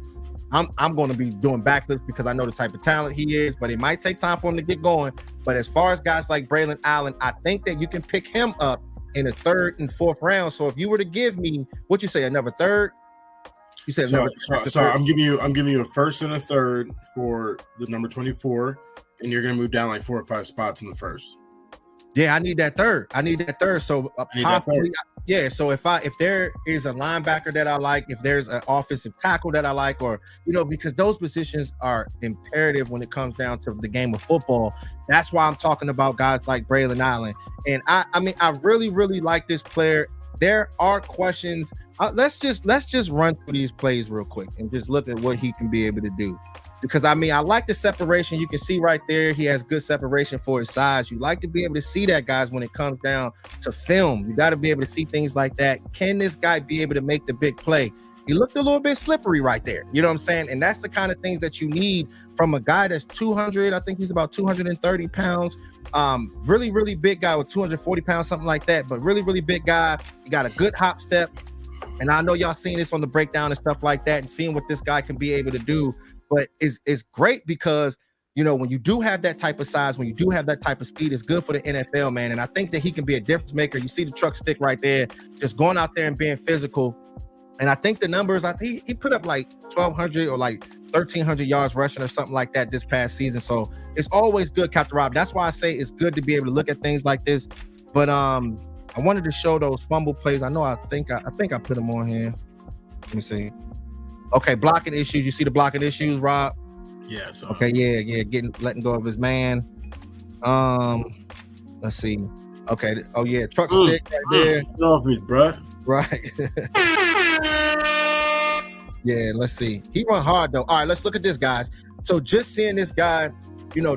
I'm going to be doing backflips because I know the type of talent he is, but it might take time for him to get going. But as far as guys like Braylon Allen, I think that you can pick him up in the third and fourth round. So if you were to give me, what you say, another third? You said so I'm giving you a first and a third for the number 24, and you're gonna move down like 4 or 5 spots in the first. Yeah, I need that third. So possibly, yeah. So if there is a linebacker that I like, if there's an offensive tackle that I like, or you know, because those positions are imperative when it comes down to the game of football. That's why I'm talking about guys like Braylon Allen. And I mean, I really, really like this player. There are questions. Let's just run through these plays real quick and just look at what he can be able to do. Because I mean, I like the separation. You can see right there, he has good separation for his size. You like to be able to see that, guys, when it comes down to film. You got to be able to see things like that. Can this guy be able to make the big play? He looked a little bit slippery right there. You know what I'm saying? And that's the kind of things that you need from a guy that's 200. I think he's about 230 pounds. Really, really big guy with 240 pounds, something like that. But really, really big guy. He got a good hop step. And I know y'all seen this on the breakdown and stuff like that and seeing what this guy can be able to do. But it's great because, you know, when you do have that type of size, when you do have that type of speed, it's good for the NFL, man. And I think that he can be a difference maker. You see the truck stick right there, just going out there and being physical. And I think the numbers, I think he put up like 1,200 or like 1,300 yards rushing or something like that this past season. So it's always good, Captain Rob. That's why I say it's good to be able to look at things like this. But I wanted to show those fumble plays. I think I put them on here. Let me see. Okay, blocking issues. You see the blocking issues, Rob? Yeah. So. Okay, yeah, letting go of his man. Let's see. Okay. Oh yeah, truck stick right there. Get off me, bruh. Right. Yeah, let's see. He run hard though. All right, let's look at this, guys. So just seeing this guy,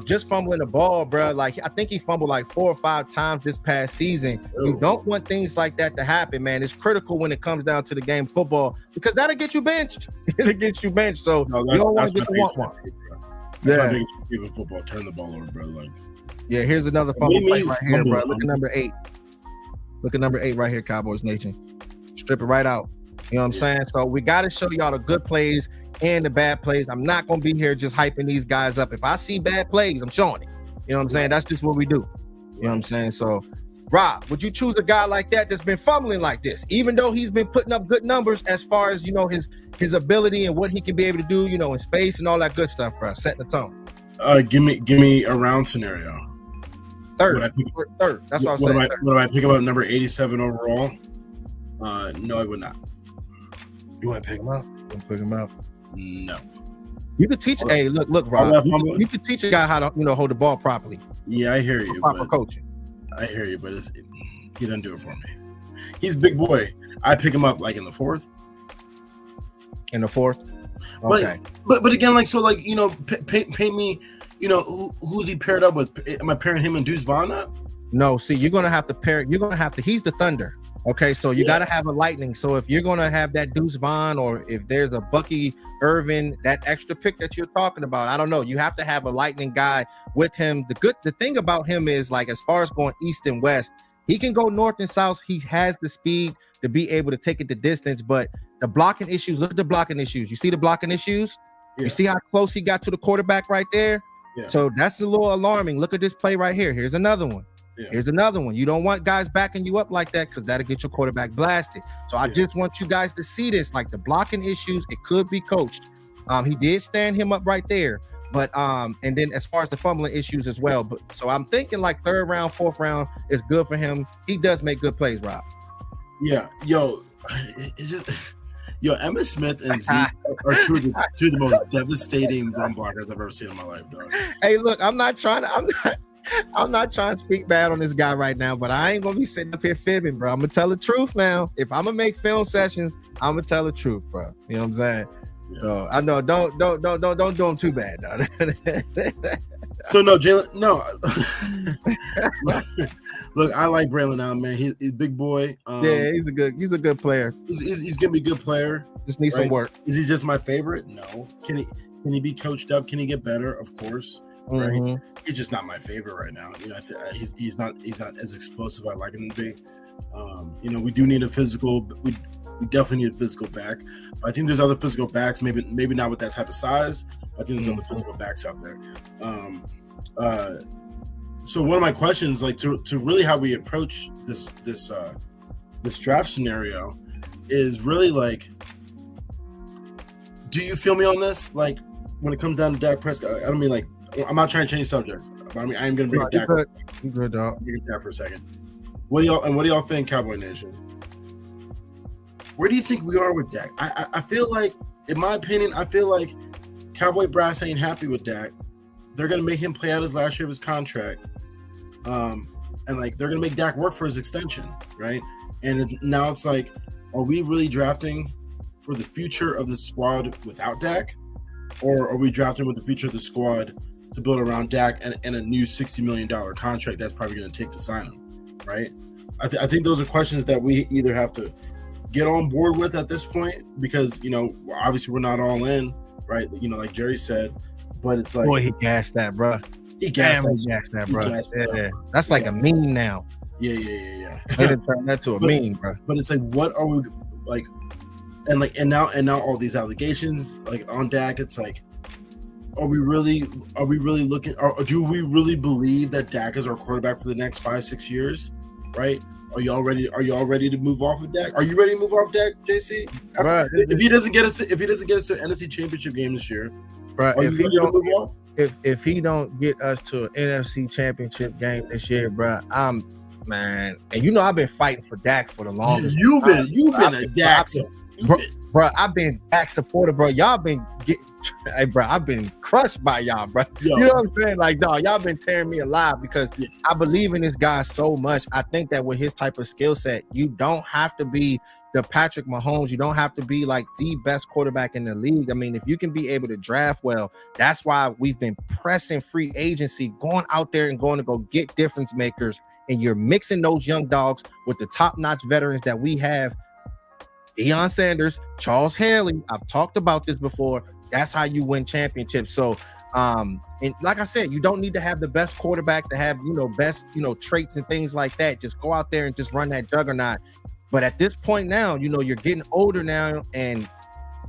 just fumbling the ball, bro. Like I think he fumbled like 4 or 5 times this past season. Ooh. You don't want things like that to happen, man. It's critical when it comes down to the game of football because that'll get you benched. It'll get you benched. So you don't want to get the one. That's my biggest pet in football. Turn the ball over, bro. Like, yeah, here's another fumble play right here, bro. Look at number 8. Look at number 8 right here, Cowboys Nation. Strip it right out. You know what I'm saying? So we got to show y'all the good plays and the bad plays. I'm not going to be here just hyping these guys up. If I see bad plays, I'm showing it. You know what I'm saying? That's just what we do. You know what I'm saying? So, Rob, would you choose a guy like that that's been fumbling like this, even though he's been putting up good numbers as far as, his ability and what he can be able to do, in space and all that good stuff, bro? Setting the tone. Give me a round scenario. Third. That's what I'm saying. Would I pick him up number 87 overall? No, I would not. You want to pick him up? Pick him up. No. You could teach. Hey, look, Rob. You could teach a guy how to, hold the ball properly. Yeah, I hear you. Proper coaching. I hear you, but he doesn't do it for me. He's a big boy. I pick him up like in the 4th. In the 4th. Okay. But again, paint me. Who's he paired up with? Am I pairing him and Deuce Vaughn up? No. See, you're gonna have to pair. You're gonna have to. He's the Thunder. Okay, so you got to have a Lightning. So if you're going to have that Deuce Vaughn or if there's a Bucky Irvin, that extra pick that you're talking about, I don't know. You have to have a Lightning guy with him. The thing about him is, like, as far as going east and west, he can go north and south. He has the speed to be able to take it the distance, but the blocking issues, look at the blocking issues. You see the blocking issues? Yeah. You see how close he got to the quarterback right there? Yeah. So that's a little alarming. Look at this play right here. Here's another one. Yeah. Here's another one. You don't want guys backing you up like that because that'll get your quarterback blasted. So I just want you guys to see this, like the blocking issues, it could be coached. He did stand him up right there, but and then as far as the fumbling issues as well. But so I'm thinking like 3rd round, 4th round is good for him. He does make good plays, Rob. Yeah, Emmitt Smith and Zeke are two of the most devastating run blockers I've ever seen in my life, dog. Hey, look, I'm not trying to speak bad on this guy right now, but I ain't gonna be sitting up here fibbing, bro. I'm gonna tell the truth now. If I'm gonna make film sessions, I'm gonna tell the truth, bro. You know what I'm saying? Yeah. So I know, don't do him too bad, dog. So no, Jalen, no. Look, I like Braylon Allen, man. He's a big boy. Yeah, he's a good player. He's gonna be a good player. Just needs some work. Is he just my favorite? No. Can he be coached up? Can he get better? Of course. Right. Mm-hmm. He's just not my favorite right now. He's not as explosive as I like him to be. We do need a physical. We definitely need a physical back. But I think there's other physical backs. Maybe not with that type of size. I think there's other physical backs out there. So one of my questions, like to really how we approach this draft scenario, is really like, do you feel me on this? Like when it comes down to Dak Prescott, I don't mean like. I'm not trying to change subjects, but I mean I am going to bring it back. You good, dog? Bring it back for a second. What do y'all think, Cowboy Nation? Where do you think we are with Dak? I feel like, in my opinion, Cowboy brass ain't happy with Dak. They're going to make him play out his last year of his contract, and like they're going to make Dak work for his extension, right? And now it's like, are we really drafting for the future of the squad without Dak, or are we drafting with the future of the squad to build around Dak and a new $60 million contract that's probably going to take to sign him, right? I think those are questions that we either have to get on board with at this point because, obviously we're not all in, right? Like Jerry said, but it's like... Boy, he gassed that, bro. He gassed that, bro. Yeah. That's like a meme now. Yeah. They didn't turn that to a meme, bro. But it's like, what are we... like? And now all these allegations, like, on Dak, it's like... Are we really looking, or do we really believe that Dak is our quarterback for the next 5-6 years? Right? Are y'all ready to move off of Dak? Are you ready to move off Dak, JC? Right. If he doesn't get us to NFC Championship game this year, right? If he don't get us to an NFC Championship game this year, bro, man. And you know I've been fighting for Dak for the longest. You've been a Dak. Bro, I've been Dak supporter, bro. Y'all been hey, bro, I've been crushed by y'all, bro. Yo. You know what I'm saying? Like, dog, y'all been tearing me alive because I believe in this guy so much. I think that with his type of skill set, you don't have to be the Patrick Mahomes. You don't have to be like the best quarterback in the league. I mean, if you can be able to draft well, that's why we've been pressing free agency, going out there and going to go get difference makers. And you're mixing those young dogs with the top-notch veterans that we have. Deion Sanders, Charles Haley. I've talked about this before. That's how you win championships. So, and like I said, you don't need to have the best quarterback to have, best, traits and things like that. Just go out there and just run that juggernaut. But at this point now, you're getting older now and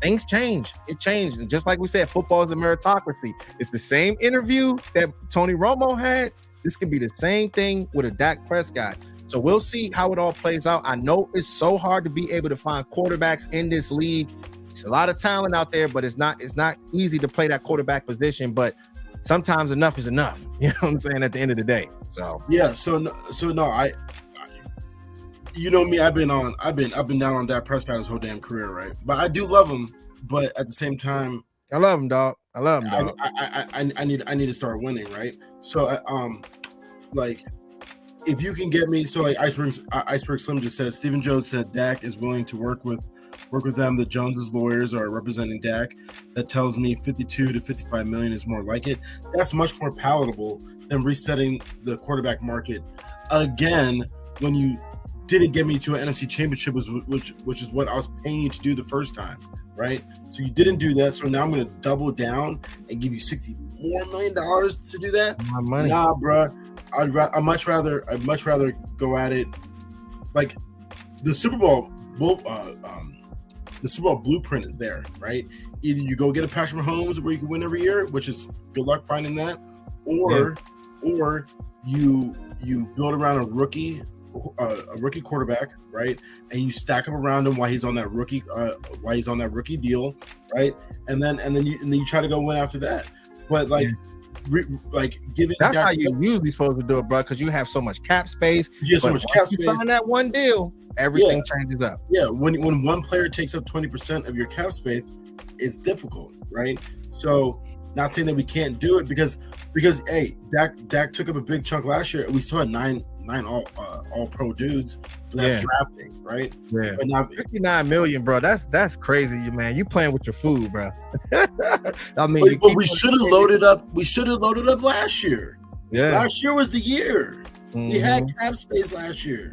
things change. It changed. And just like we said, football is a meritocracy. It's the same interview that Tony Romo had. This can be the same thing with a Dak Prescott. So we'll see how it all plays out. I know it's so hard to be able to find quarterbacks in this league. It's a lot of talent out there, but it's not easy to play that quarterback position. But sometimes enough is enough. You know what I'm saying? At the end of the day. So yeah. So no, I you know me, I've been down on Dak Prescott his whole damn career, right? But I do love him. But at the same time, I love him, dog. I love him, dog. I need to start winning, right? So like, if you can get me, so like Iceberg Slim just said, Stephen Jones said Dak is willing to work with them. The Joneses lawyers are representing Dak. That tells me 52 to 55 million is more like it. That's much more palatable than resetting the quarterback market again when you didn't get me to an NFC championship, which is what I was paying you to do the first time, right? So you didn't do that. So now I'm going to double down and give you $60 million to do that. My money. Nah, bro. I'd much rather go at it like the Super Bowl. The Super Bowl blueprint is there, right? Either you go get a Patrick Mahomes where you can win every year, which is good luck finding that, or you build around a rookie quarterback, right? And you stack up around him while he's on that rookie deal, right? And then you try to go win after that. But giving that's how you usually supposed to do it, bro, because you have so much cap space. You have so much cap space. You sign that one deal, everything changes up. Yeah, when one player takes up 20% of your cap space, it's difficult, right? So, not saying that we can't do it because hey, Dak took up a big chunk last year, and we still had nine all pro dudes. But that's drafting, right? Yeah. But now 59 million, bro. That's crazy, man. You playing with your food, bro. I mean, but we should have loaded up. We should have loaded up last year. Yeah, last year was the year. We had cap space last year.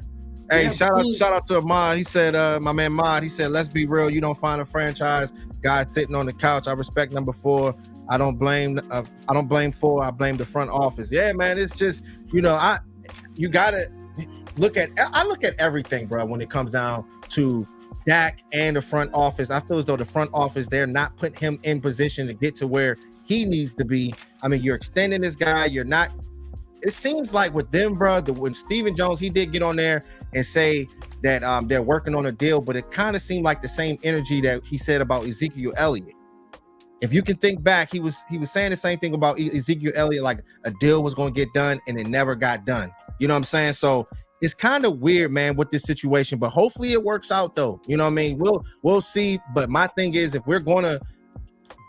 Hey, shout out to Ahmad. He said, my man Mod, he said, let's be real. You don't find a franchise guy sitting on the couch. I respect number 4. I don't blame 4. I blame the front office. Yeah, man. It's just, you gotta look at everything, bro, when it comes down to Dak and the front office. I feel as though the front office, they're not putting him in position to get to where he needs to be. I mean, you're extending this guy. You're not. It seems like with them, bro, when Stephen Jones, he did get on there and say that they're working on a deal, but it kind of seemed like the same energy that he said about Ezekiel Elliott. If you can think back, he was saying the same thing about Ezekiel Elliott, like a deal was going to get done and it never got done. You know what I'm saying? So it's kind of weird, man, with this situation, but hopefully it works out though. You know what I mean? We'll see. But my thing is, if we're going to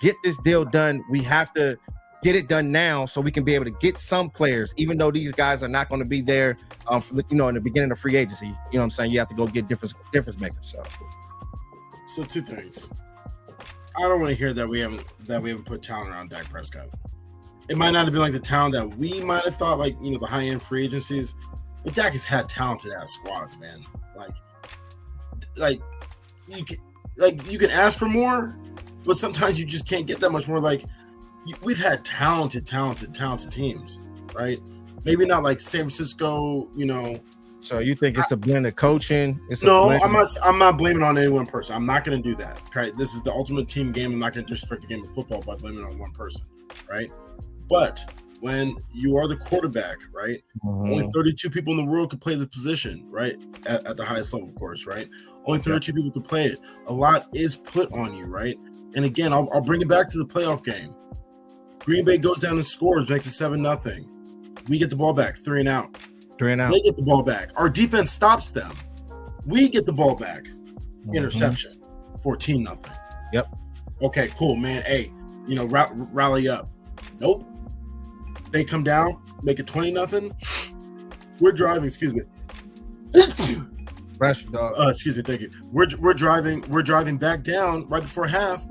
get this deal done, we have to get it done now so we can be able to get some players, even though these guys are not going to be there, in the beginning of free agency. You know what I'm saying? You have to go get difference makers. So 2 things. I don't want to hear that we haven't put talent around Dak Prescott. It might not have been like the talent that we might have thought, like, the high-end free agencies, but Dak has had talented ass squads, man. Like you can ask for more, but sometimes you just can't get that much more. Like, we've had talented teams, right? Maybe not like San Francisco, So you think it's a blend of coaching? I'm not blaming on any one person. I'm not going to do that. Right? This is the ultimate team game. I'm not going to disrespect the game of football by blaming on one person, right? But when you are the quarterback, right? Mm-hmm. Only 32 people in the world could play the position, right? At the highest level, of course, right? Only 32 people could play it. A lot is put on you, right? And again, I'll bring it back to the playoff game. Green Bay goes down and scores, makes it 7-0. We get the ball back, 3 and out. 3 and out. They get the ball back. Our defense stops them. We get the ball back. Interception. 14-0. Yep. Okay, cool, man. Hey, rally up. Nope. They come down, make it 20-0. We're driving. Excuse me. Fresh dog. Excuse me. Thank you. We're driving back down right before half,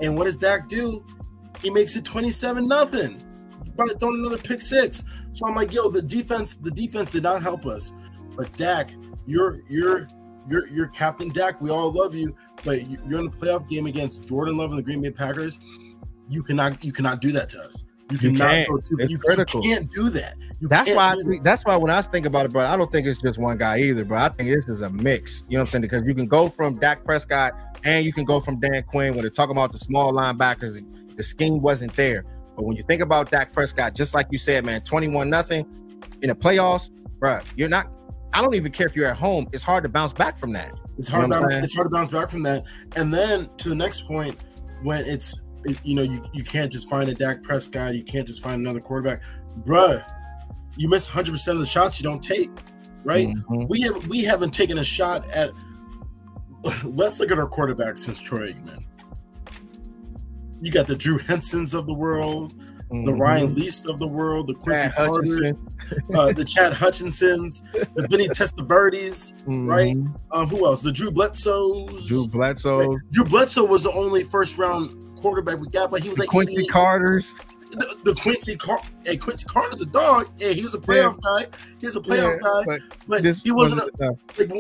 and what does Dak do? He makes it 27-0 by throwing another pick six. So I'm like, yo, the defense did not help us. But Dak, you're Captain Dak. We all love you, but you're in the playoff game against Jordan Love and the Green Bay Packers. You cannot do that to us. You cannot. You can't do that. That's why when I think about it, bro, I don't think it's just one guy either, bro. I think this is a mix. You know what I'm saying? Because you can go from Dak Prescott and you can go from Dan Quinn when they're talking about the small linebackers. The scheme wasn't there. But when you think about Dak Prescott, just like you said, man, 21-0 in the playoffs, bro, you're not. I don't even care if you're at home. It's hard to bounce back from that. It's hard to bounce back from that. And then to the next point, when you can't just find a Dak Prescott, you can't just find another quarterback, bruh. You miss 100% of the shots you don't take, right? Mm-hmm. We haven't taken a shot at. Let's look at our quarterbacks since Troy Aikman. You got the Drew Hensons of the world, the Ryan Leafs of the world, the Quincy Carters, the Chad Hutchinsons, the Vinny Testaverdes, right? Who else? The Drew Bledsoes. Right? Drew Bledsoe was the only first-round quarterback we got, but he was like Quincy Carters. The Quincy Carter's a dog. Yeah, he was a playoff guy. He was a playoff guy, but he wasn't like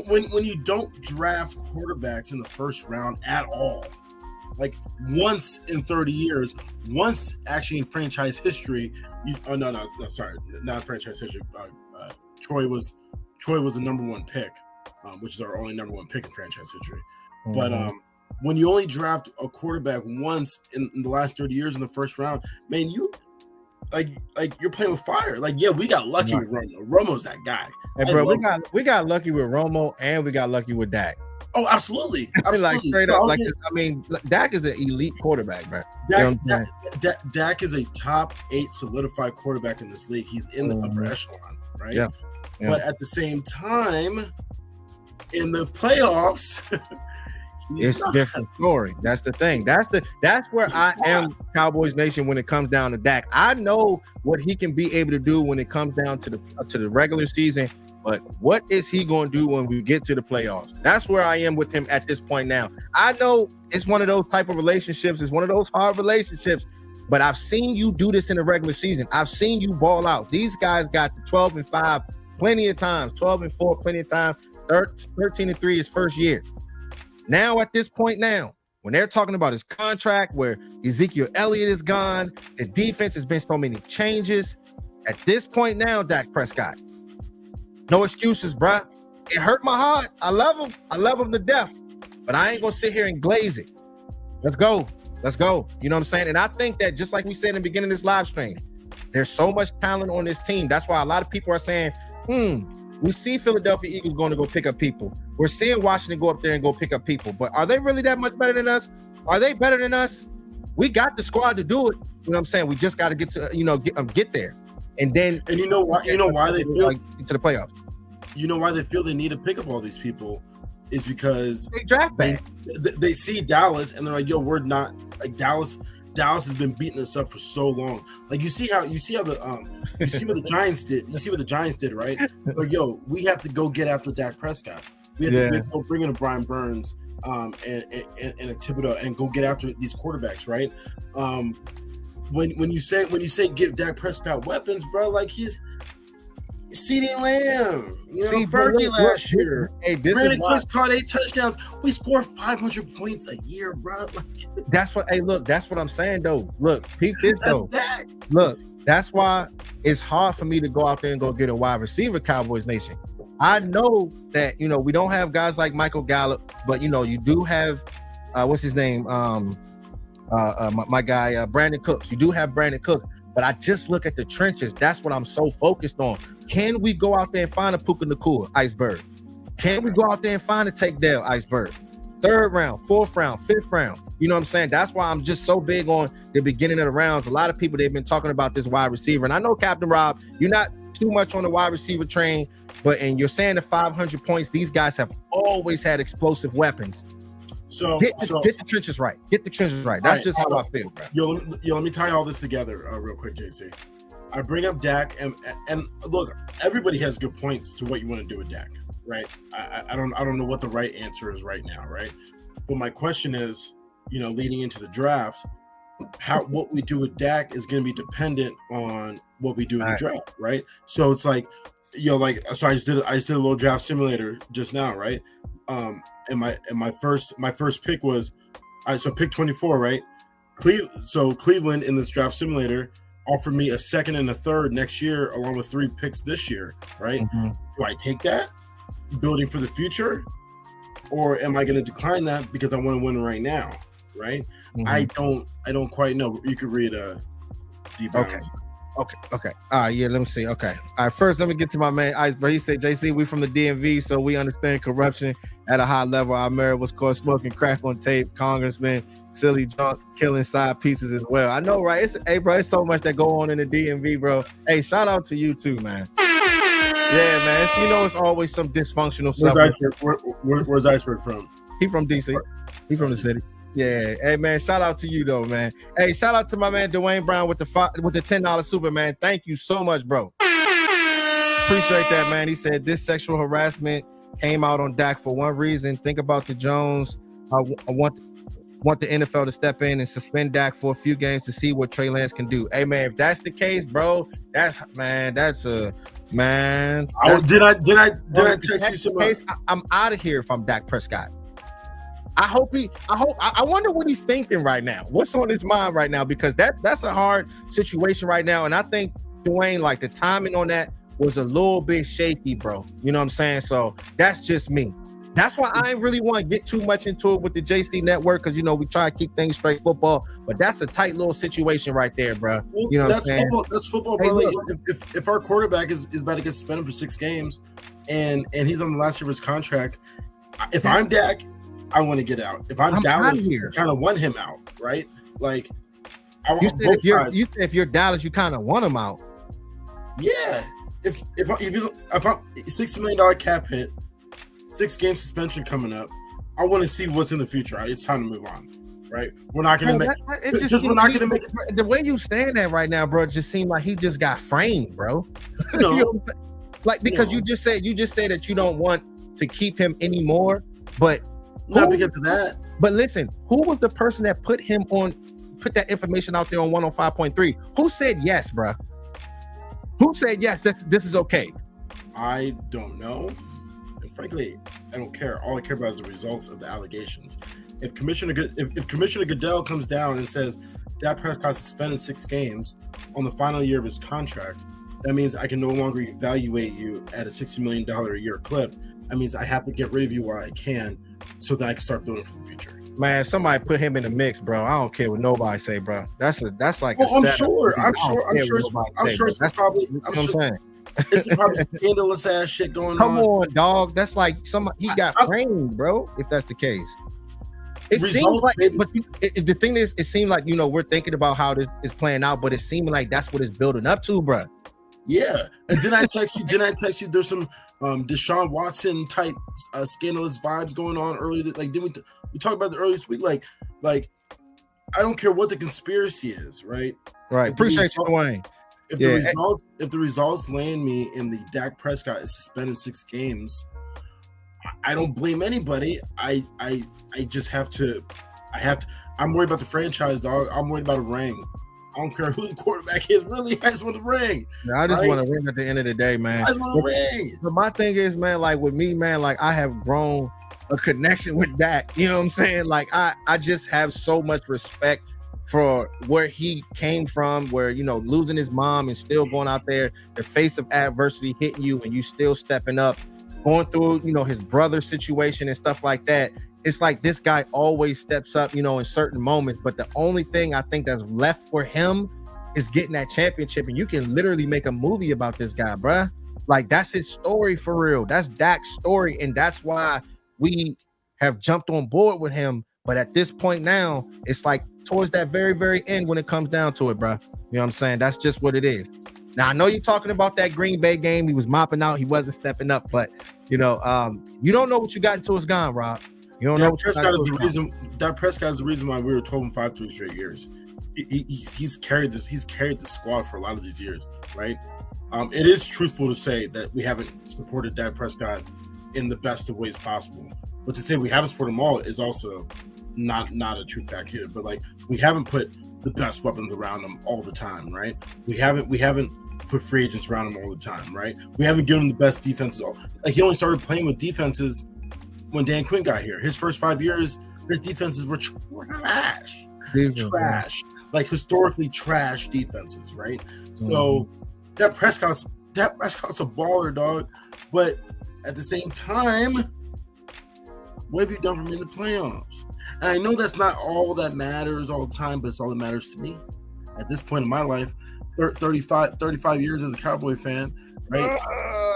when you don't draft quarterbacks in the first round at all. Like once in 30 years, once actually in franchise history. Sorry, not franchise history. Troy was the number one pick, which is our only number one pick in franchise history. But when you only draft a quarterback once in the last 30 years in the first round, man, you like you're playing with fire. Like, yeah, we got lucky with Romo. Romo's that guy. Hey, bro, we got lucky with Romo and we got lucky with Dak. Oh, absolutely. Like straight up, Dak is an elite quarterback, bro. Dak is a top 8 solidified quarterback in this league. He's in the upper echelon, right? Yeah. But at the same time, in the playoffs, it's a different story. That's the thing. That's where I am, Cowboys Nation, when it comes down to Dak. I know what he can be able to do when it comes down to the regular season. But what is he going to do when we get to the playoffs? That's where I am with him at this point now. I know it's one of those type of relationships. It's one of those hard relationships. But I've seen you do this in the regular season. I've seen you ball out. These guys got to 12-5 plenty of times. 12-4 plenty of times. 13-3 his first year. Now at this point now, when they're talking about his contract, where Ezekiel Elliott is gone, the defense has been so many changes. At this point now, Dak Prescott, no excuses, bruh. It hurt my heart. I love him. I love him to death. But I ain't going to sit here and glaze it. Let's go. You know what I'm saying? And I think that just like we said in the beginning of this live stream, there's so much talent on this team. That's why a lot of people are saying, we see Philadelphia Eagles going to go pick up people. We're seeing Washington go up there and go pick up people. But are they really that much better than us? Are they better than us? We got the squad to do it. You know what I'm saying? We just got to get to, get there. And you know why they feel into the playoffs. You know why they feel they need to pick up all these people is because they draft bad. They see Dallas and they're like, yo, we're not like Dallas. Dallas has been beating us up for so long. Like you see what the Giants did. You see what the Giants did, right? Like, yo, we have to go get after Dak Prescott. We have to go bring in a Brian Burns and a Thibodeau and go get after these quarterbacks, right? When you say give Dak Prescott weapons, bro, like he's CeeDee Lamb, Fergie last year. Hey, Brandon Cooks caught 8 touchdowns. We score 500 points a year, bro. That's what I'm saying, though. Look, peep this, though. Look, that's why it's hard for me to go out there and go get a wide receiver, Cowboys Nation. I know that, we don't have guys like Micheal Gallup, but, you do have, what's his name? My guy, Brandon Cooks. You do have Brandon Cooks, but I just look at the trenches. That's what I'm so focused on. Can we go out there and find a Puka Nacua, Iceberg? Can we go out there and find a Take Dale, Iceberg? 3rd round, 4th round, 5th round. You know what I'm saying? That's why I'm just so big on the beginning of the rounds. A lot of people, they've been talking about this wide receiver. And I know, Captain Rob, you're not too much on the wide receiver train, and you're saying the 500 points, these guys have always had explosive weapons. So get the trenches right. Get the trenches right. That's just how I feel, bro. Yo, let me tie all this together real quick, JC. I bring up Dak, and look, everybody has good points to what you want to do with Dak, right? I don't know what the right answer is right now, right? But my question is, leading into the draft, what we do with Dak is going to be dependent on what we do in the draft, right? So it's like, so I just did a little draft simulator just now, right? And my first pick was, so pick 24, right? Cleveland in this draft simulator offered me a second and a third next year, along with 3 picks this year, right? Mm-hmm. Do I take that, building for the future, or am I going to decline that because I want to win right now, right? Mm-hmm. I don't quite know. You could read deep. Okay. All right, yeah, let me see. Okay. All right, first let me get to my man Iceberg. He said, JC, we from the DMV, so we understand corruption at a high level. Our mayor was caught smoking crack on tape. Congressman, silly junk, killing side pieces as well. I know, right? It's so much that go on in the DMV, bro. Hey, shout out to you too, man. Yeah, man. It's always some dysfunctional stuff. Where's Iceberg from? He from DC. He from the city. Yeah, hey man, shout out to you though, man. Hey, shout out to my man Dwayne Brown with the $10 Superman. Thank you so much, bro. Appreciate that, man. He said this sexual harassment came out on Dak for one reason. Think about the Jones. I want the NFL to step in and suspend Dak for a few games to see what Trey Lance can do. Hey man, if that's the case, bro, did I text you something? I'm out of here if I'm Dak Prescott. I wonder what he's thinking right now. What's on his mind right now? Because that's a hard situation right now. And I think, Dwayne, like the timing on that was a little bit shaky, bro. You know what I'm saying? So that's just me. That's why I ain't really want to get too much into it with the JC Network, because we try to keep things straight football. But that's a tight little situation right there, bro. You know that's football. That's football, bro. Hey, if our quarterback is about to get suspended for 6 games, and he's on the last year of his contract, if I'm Dak, I want to get out. If I'm Dallas, I kind of want him out, right? Like, if you're Dallas, you kind of want him out. Yeah. If I'm $60 million cap hit, 6 game suspension coming up, I want to see what's in the future. Right? It's time to move on, right? We're not going to make it. The way you saying that right now, bro, just seemed like he just got framed, bro. Like because you just said that you don't want to keep him anymore, but. Not because of that. But listen, who was the person that put that information out there on 105.3? Who said yes, bro? Who said yes? This is okay. I don't know. And frankly, I don't care. All I care about is the results of the allegations. If Commissioner Goodell comes down and says Dak Prescott suspended 6 games on the final year of his contract, that means I can no longer evaluate you at a $60 million a year clip. That means I have to get rid of you while I can, so that I can start building for the future. Man, somebody put him in the mix, bro. I don't care what nobody say, bro. That's like. Well, I'm sure it's probably scandalous ass shit going on. Come on, dog. That's like he got framed, bro. If that's the case, it seems like. But the thing is, it seemed like we're thinking about how this is playing out, but it seemed like that's what it's building up to, bro. Yeah, and didn't I text you? There's some Deshaun Watson type scandalous vibes going on earlier. Like, didn't we talked about the earliest week? Like I don't care what the conspiracy is, right? Right. Appreciate you, Dwayne. If the results land me in the Dak Prescott is suspended 6 games, I don't blame anybody. I just have to. I'm worried about the franchise, dog. I'm worried about a ring. I don't care who the quarterback is. Really, I just want a ring. Yeah, I just want a ring at the end of the day, man. I just want a ring. But my thing is, man, like with me, man, like I have grown a connection with Dak. You know what I'm saying? Like I just have so much respect for where he came from, where losing his mom and still going out there, the face of adversity hitting you, and you still stepping up, going through his brother's situation and stuff like that. It's like this guy always steps up, in certain moments. But the only thing I think that's left for him is getting that championship. And you can literally make a movie about this guy, bruh. Like, that's his story for real. That's Dak's story. And that's why we have jumped on board with him. But at this point now, it's like towards that very, very end when it comes down to it, bruh. You know what I'm saying? That's just what it is. Now I know you're talking about that Green Bay game. He was mopping out. He wasn't stepping up, but you don't know what you got until it's gone, Rob. You don't know what Prescott is the reason. Dak Prescott is the reason why we were 12-5 3 straight years. He's carried this. He's carried the squad for a lot of these years, right? It is truthful to say that we haven't supported Dak Prescott in the best of ways possible, but to say we haven't supported him all is also not a true fact either. But like we haven't put the best weapons around him all the time, right? We haven't put free agents around him all the time, right? We haven't given him the best defenses. Like he only started playing with defenses when Dan Quinn got here. His first 5 years, his defenses were trash. Trash. Like historically trash defenses, right? Mm-hmm. So Dak Prescott's a baller, dog. But at the same time, what have you done for me in the playoffs? And I know that's not all that matters all the time, but it's all that matters to me. At this point in my life, 35 years as a Cowboy fan, right?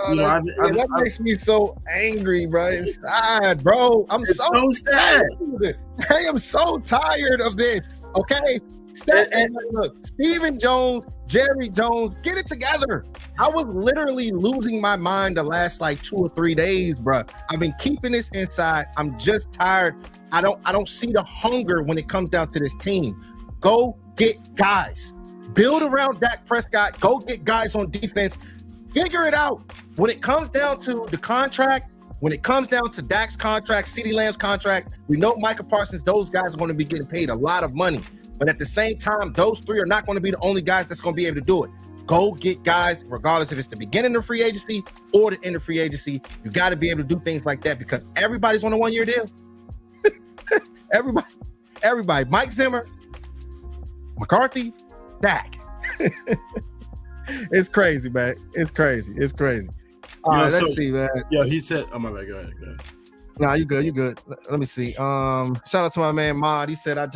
That makes me so angry, bro. It's sad, bro. It's so sad. I am so tired of this. Okay, look, Stephen Jones, Jerry Jones, get it together. I was literally losing my mind the last like 2 or 3 days, bro. I've been keeping this inside. I'm just tired. I don't see the hunger when it comes down to this team. Go get guys. Build around Dak Prescott. Go get guys on defense. Figure it out. When it comes down to the contract, when it comes down to Dak's contract, CeeDee Lamb's contract, we know Micah Parsons, those guys are going to be getting paid a lot of money. But at the same time, those three are not going to be the only guys that's going to be able to do it. Go get guys, regardless if it's the beginning of free agency or the end of free agency. You got to be able to do things like that because everybody's on a one-year deal. Everybody. Mike Zimmer, McCarthy, Dak. It's crazy, man. It's crazy. All right, let's see, man. Yeah, he said, oh, my bad. Go ahead. Nah, you good. Let me see. Shout out to my man Mod. He said, I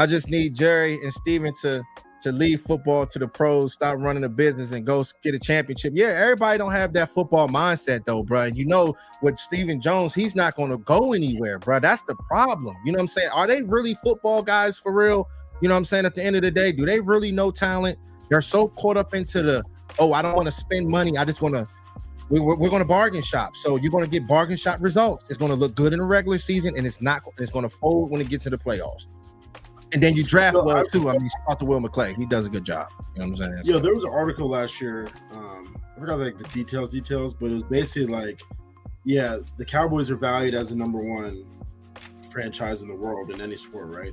just need Jerry and Steven to leave football to the pros, stop running the business and go get a championship. Yeah, everybody don't have that football mindset though, bro. And you know, with Stephen Jones, he's not going to go anywhere, bro. That's the problem. You know what I'm saying? Are they really football guys for real? You know what I'm saying? At the end of the day, do they really know talent? They're so caught up into I don't want to spend money. I just want to, we're going to bargain shop. So you're going to get bargain shop results. It's going to look good in the regular season and it's going to fold when it gets to the playoffs. And then you draft well too. I mean, shout out to Will McClay. He does a good job. You know what I'm saying? Yeah, there was an article last year. I forgot like the details, but it was basically like, yeah, the Cowboys are valued as the number one franchise in the world in any sport, right?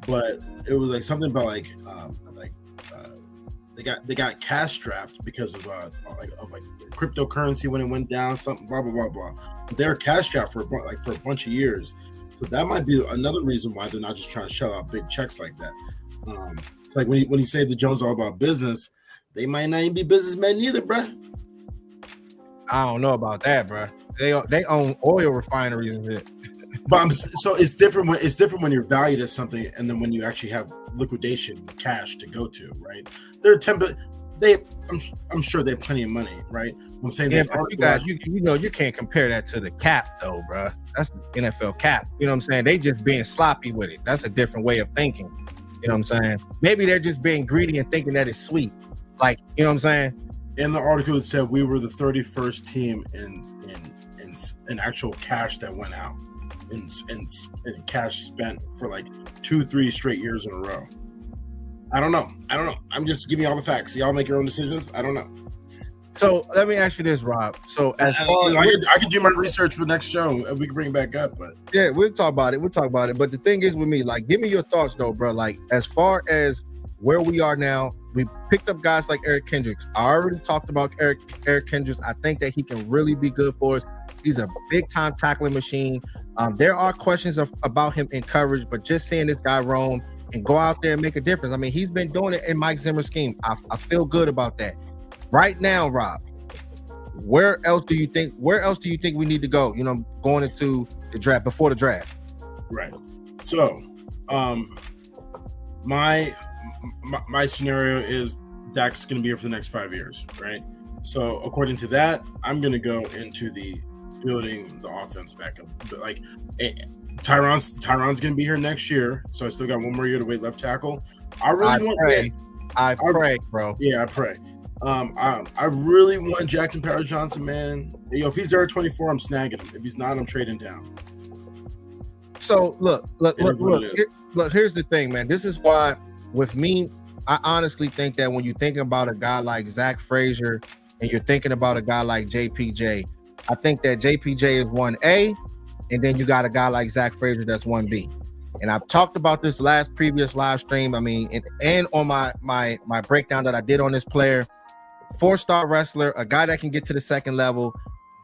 But it was like something about they got cash strapped because of cryptocurrency when it went down, something blah blah blah blah. But they're cash strapped for a bunch of years. So that might be another reason why they're not just trying to shell out big checks like that. It's like when you say the Jones are all about business, they might not even be businessmen either, bruh. I don't know about that, bruh. They own oil refineries and shit. But so it's different when you're valued as something, and then when you actually have liquidation cash to go to, right? I'm sure they have plenty of money, right? I'm saying this. You guys, you can't compare that to the cap though, bro. That's the NFL cap. You know what I'm saying? They just being sloppy with it. That's a different way of thinking. You know what I'm saying? Maybe they're just being greedy and thinking that it's sweet. Like, you know what I'm saying? In the article, it said we were the 31st team in actual cash that went out, in cash spent for like 2-3 straight years in a row. I don't know. I'm just giving you all the facts. Y'all make your own decisions. I don't know. So let me ask you this, Rob. So as far as I could do my research for the next show and we can bring it back up, but yeah, we'll talk about it. But the thing is with me, like, give me your thoughts though, bro. Like, as far as where we are now, we picked up guys like Eric Kendricks. I already talked about Eric Kendricks. I think that he can really be good for us. He's a big time tackling machine. There are questions about him in coverage, but just seeing this guy roam and go out there and make a difference. I mean, he's been doing it in Mike Zimmer's scheme. I feel good about that. Right now, Rob, where else do you think we need to go? You know, going into the draft, before the draft. Right. So, my scenario is Dak's going to be here for the next 5 years, right? So, according to that, I'm going to go into the building the offense back up. But like, Tyron's going to be here next year, so I still got one more year to wait left tackle. I pray, bro. Yeah, I pray. I really want Jackson Powers Johnson, man. Yo, if he's there at 24, I'm snagging him. If he's not, I'm trading down. So look. Here's the thing, man. This is why, with me, I honestly think that when you think about a guy like Zach Frazier and you're thinking about a guy like JPJ, I think that JPJ is 1A, and then you got a guy like Zach Frazier that's 1B. And I've talked about this previous live stream. I mean, and on my breakdown that I did on this player. 4-star wrestler, a guy that can get to the second level,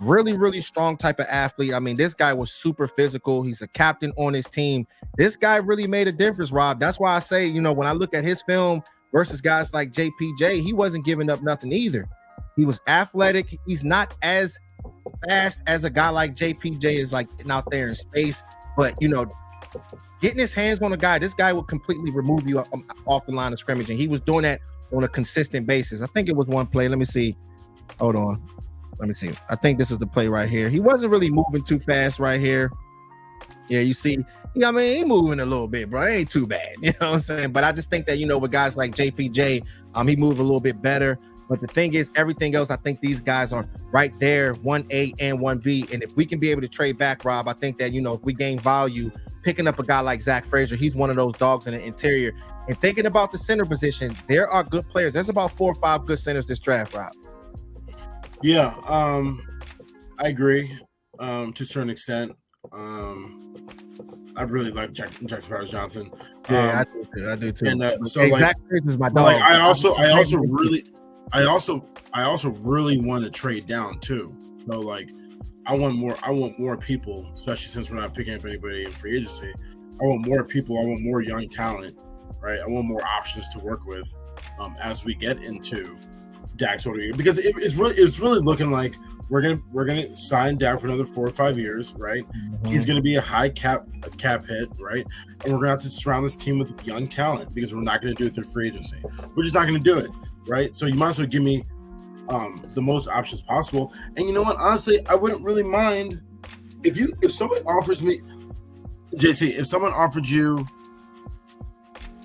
really, really strong type of athlete. I mean, this guy was super physical. He's a captain on his team. This guy really made a difference, Rob. That's why I say, when I look at his film versus guys like JPJ, he wasn't giving up nothing either. He was athletic. He's not as fast as a guy like JPJ is, like out there in space, but getting his hands on a guy, this guy would completely remove you off the line of scrimmage, and he was doing that on a consistent basis. I think it was one play. Let me see. Hold on. Let me see. I think this is the play right here. He wasn't really moving too fast right here. Yeah, you see, he moving a little bit, bro. It ain't too bad. You know what I'm saying? But I just think that, with guys like JPJ, he moved a little bit better. But the thing is, everything else, I think these guys are right there, 1A and 1B. And if we can be able to trade back, Rob, I think that, if we gain value, picking up a guy like Zach Frazier, he's one of those dogs in the interior. And thinking about the center position, there are good players. There's about 4 or 5 good centers this draft, Rob. Yeah, I agree to a certain extent. I really like Jackson Powers Johnson. Yeah, I do too. And so Zach Frazier's my dog. I also really want to trade down too. So like, I want more people, especially since we're not picking up anybody in free agency. I want more people. I want more young talent. Right, I want more options to work with as we get into Dak's older year, because it's really looking like we're gonna sign Dak for another 4 or 5 years, right? Mm-hmm. He's gonna be a high cap hit, right? And we're gonna have to surround this team with young talent because we're not gonna do it through free agency. We're just not gonna do it, right? So you might as well give me the most options possible. And you know what? Honestly, I wouldn't really mind if somebody offers me, JC, if someone offered you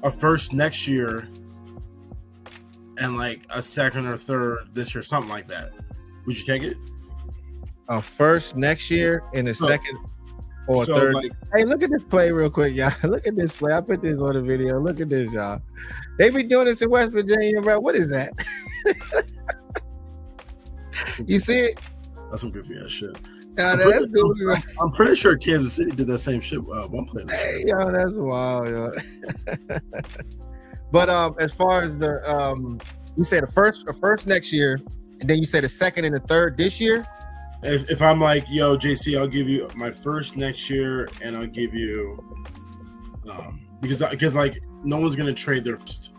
a first next year and like a second or third this year, something like that, would you take it? A first next year and a second or third. Hey, look at this play real quick, y'all. Look at this play. I put this on the video. Look at this, y'all. They be doing this in West Virginia, bro. What is that? You see it? That's some goofy ass shit. I'm pretty sure Kansas City did that same shit one play. Hey, yo, that's wild, yo. But as far as you said a first next year, and then you said a second and a third this year. If I'm like, yo, JC, I'll give you my first next year, and I'll give you because like no one's gonna trade their first,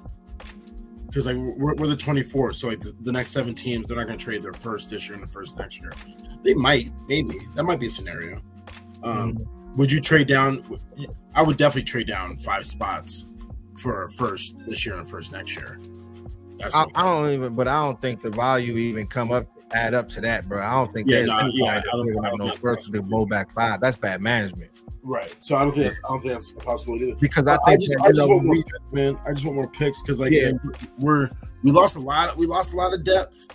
because like we're the 24th, so like the next 7 teams, they're not gonna trade their first this year and the first next year. They might, maybe that might be a scenario. Would you trade down? I would definitely trade down 5 spots for a first this year and a first next year. I don't think the value even add up to that, bro. I don't think. I don't know first to blow back 5. That's bad management. Right. So I don't think that's a possibility either. Because I think I just want more picks, man. I just want more picks because like we lost a lot of depth.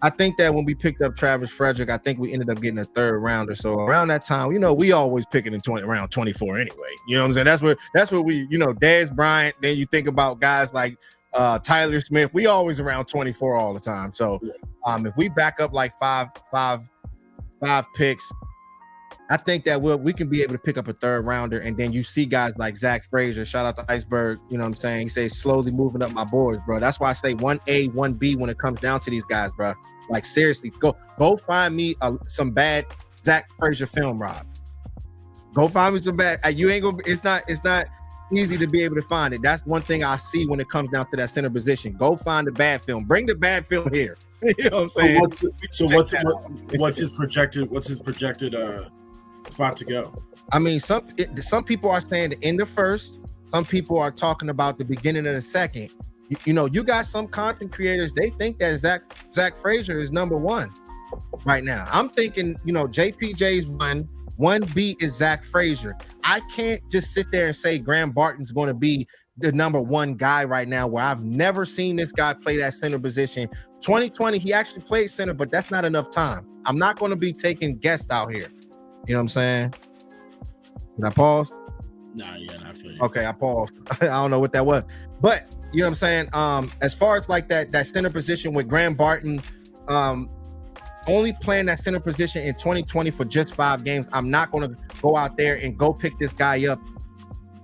I think that when we picked up Travis Frederick, I think we ended up getting a 3rd rounder. So around that time, we always picking in around 24 anyway. You know what I'm saying? That's what we, Dez Bryant. Then you think about guys like Tyler Smith. We always around 24 all the time. So if we back up like five picks, I think that we can be able to pick up a 3rd rounder. And then you see guys like Zach Frazier, shout out to Iceberg. You know what I'm saying? He says slowly moving up my boards, bro. That's why I say 1A, 1B when it comes down to these guys, bro. Like seriously, go find me some bad Zach Frazier film, Rob. Go find me some bad. You ain't gonna. It's not easy to be able to find it. That's one thing I see when it comes down to that center position. Go find the bad film. Bring the bad film here. You know what I'm saying? What's his projected spot to go? I mean, some people are saying the end of first. Some people are talking about the beginning of the second. You got some content creators, they think that Zach Frazier is number 1 right now. I'm thinking, JPJ's 1, 1B is Zach Frazier. I can't just sit there and say Graham Barton's going to be the number one guy right now, where I've never seen this guy play that center position. 2020, he actually played center, but that's not enough time. I'm not going to be taking guests out here. You know what I'm saying? Did I pause? Nah, yeah, I feel you. Okay, I paused. I don't know what that was. But you know what I'm saying? As far as like that center position with Graham Barton, only playing that center position in 2020 for just 5 games, I'm not going to go out there and go pick this guy up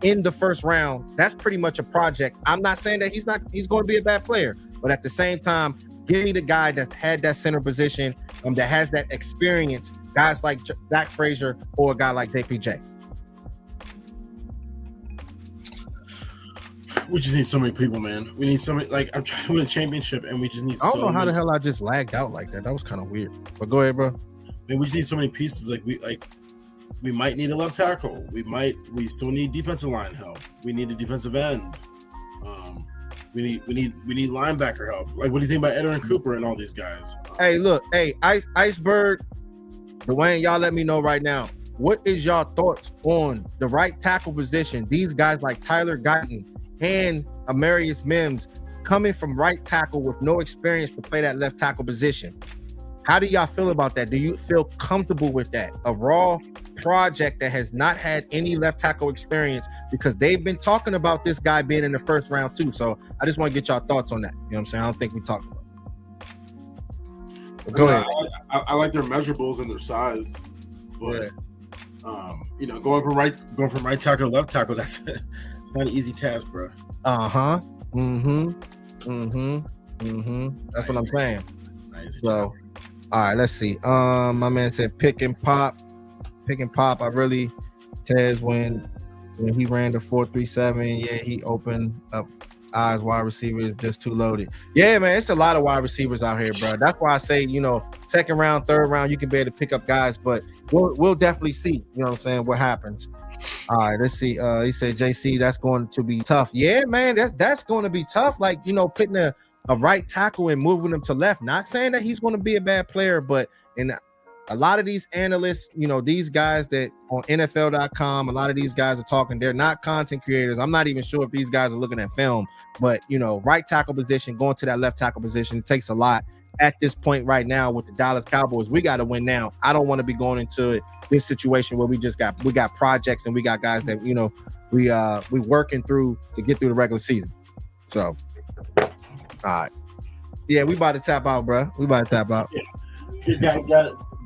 in the first round. That's pretty much a project. I'm not saying that he's going to be a bad player, but at the same time, give me the guy that's had that center position, that has that experience, guys like Zach Frazier or a guy like JPJ. We just need so many people, man. We need so many. Like, I'm trying to win a championship, and we just need. I don't know how the hell I just lagged out like that. That was kind of weird. But go ahead, bro. Man, we just need so many pieces. We might need a left tackle. We still need defensive line help. We need a defensive end. We need linebacker help. Like, what do you think about Edwin Cooper and all these guys? Hey, look, Iceberg, Dwayne, y'all let me know right now. What is y'all thoughts on the right tackle position? These guys like Tyler Guyton and Amarius Mims coming from right tackle with no experience to play that left tackle position. How do y'all feel about that? Do you feel comfortable with that? A raw project that has not had any left tackle experience, because they've been talking about this guy being in the first round too. So I just want to get y'all thoughts on that. You know what I'm saying? I don't think we talked about it. Go ahead. I like their measurables and their size, but going from right tackle to left tackle, it's not an easy task, bro. That's what I'm saying. So, all right, let's see. My man said pick and pop. I really Tez when he ran the 4.37. Yeah, he opened up eyes. Wide receiver is just too loaded. Yeah, man, it's a lot of wide receivers out here, bro. That's why I say, second round, third round, you can be able to pick up guys, but we'll definitely see. You know what I'm saying? What happens? All right, let's see. He said, JC, that's going to be tough. Yeah, man, that's going to be tough. Like, putting a right tackle and moving him to left. Not saying that he's going to be a bad player, but in a lot of these analysts, these guys that on NFL.com, a lot of these guys are talking. They're not content creators. I'm not even sure if these guys are looking at film, but right tackle position, going to that left tackle position, it takes a lot. At this point right now with the Dallas Cowboys, we got to win now. I don't want to be going into this situation where we got projects and we got guys that we working through to get through the regular season. So, all right, yeah, we about to tap out, bro. We about to tap out. Yeah.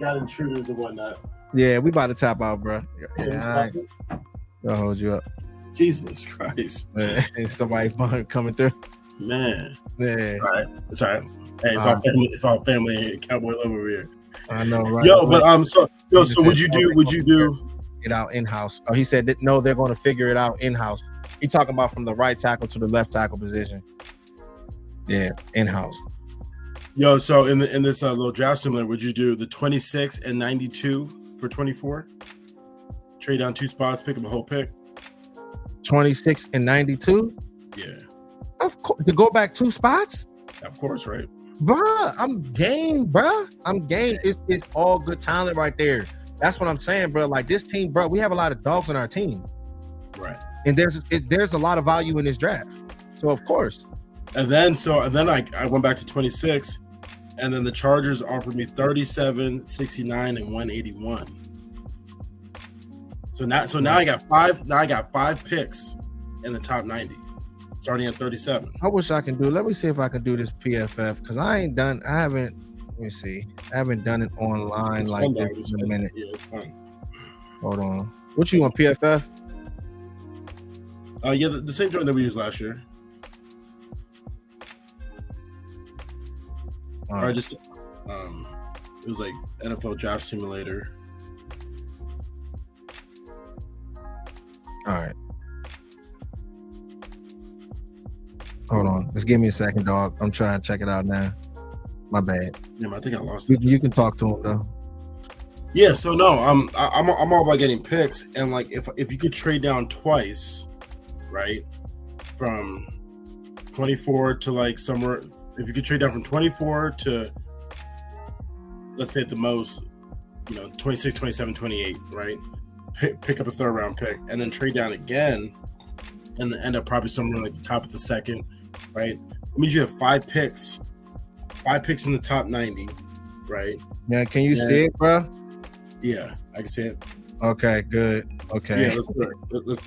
Got intruders and whatnot. Yeah, we about to tap out, bro. Yeah, I'll hold you up. Jesus Christ, man. Somebody coming through, man. Yeah, all right, it's all right. Hey, it's our family Cowboy love over here. I know, right? Yo, but so would you do it out in house? Oh, he said that no, they're going to figure it out in house. He talking about from the right tackle to the left tackle position. Yeah, in house. Yo, so in this little draft simulator, would you do the 26 and 92 for 24? Trade down 2 spots, pick up a whole pick. 26 and 92. Yeah, of course. To go back 2 spots. Of course, right? Bruh, I'm game, bruh. I'm game. It's all good talent right there. That's what I'm saying, bro. Like this team, bro, we have a lot of dogs on our team. Right. And there's a lot of value in this draft. So of course. And then I went back to 26, and then the Chargers offered me 37, 69, and 181. So now I got 5 picks in the top 90. Starting at 37. I wish I can do. Let me see if I can do this PFF because I haven't done it online it's like this in a minute. Yeah, it's fun. Hold on. What you on PFF? Yeah, the same joint that we used last year. I just it was like NFL Draft Simulator. All right. Hold on. Just give me a second, dog. I'm trying to check it out now. My bad. Yeah, I think I lost it. You can talk to him though. Yeah, so no, I'm all about getting picks, and like if you could trade down twice, right? From 24 to like somewhere, if you could trade down from 24 to, let's say at the most 26, 27, 28, right? Pick up a third round pick and then trade down again and then end up probably somewhere like the top of the second, right? It means you have 5 picks in the top 90, right? Yeah, can you see it, bro? Yeah, I can see it. Okay, good. Okay. Yeah, let's do it. Let's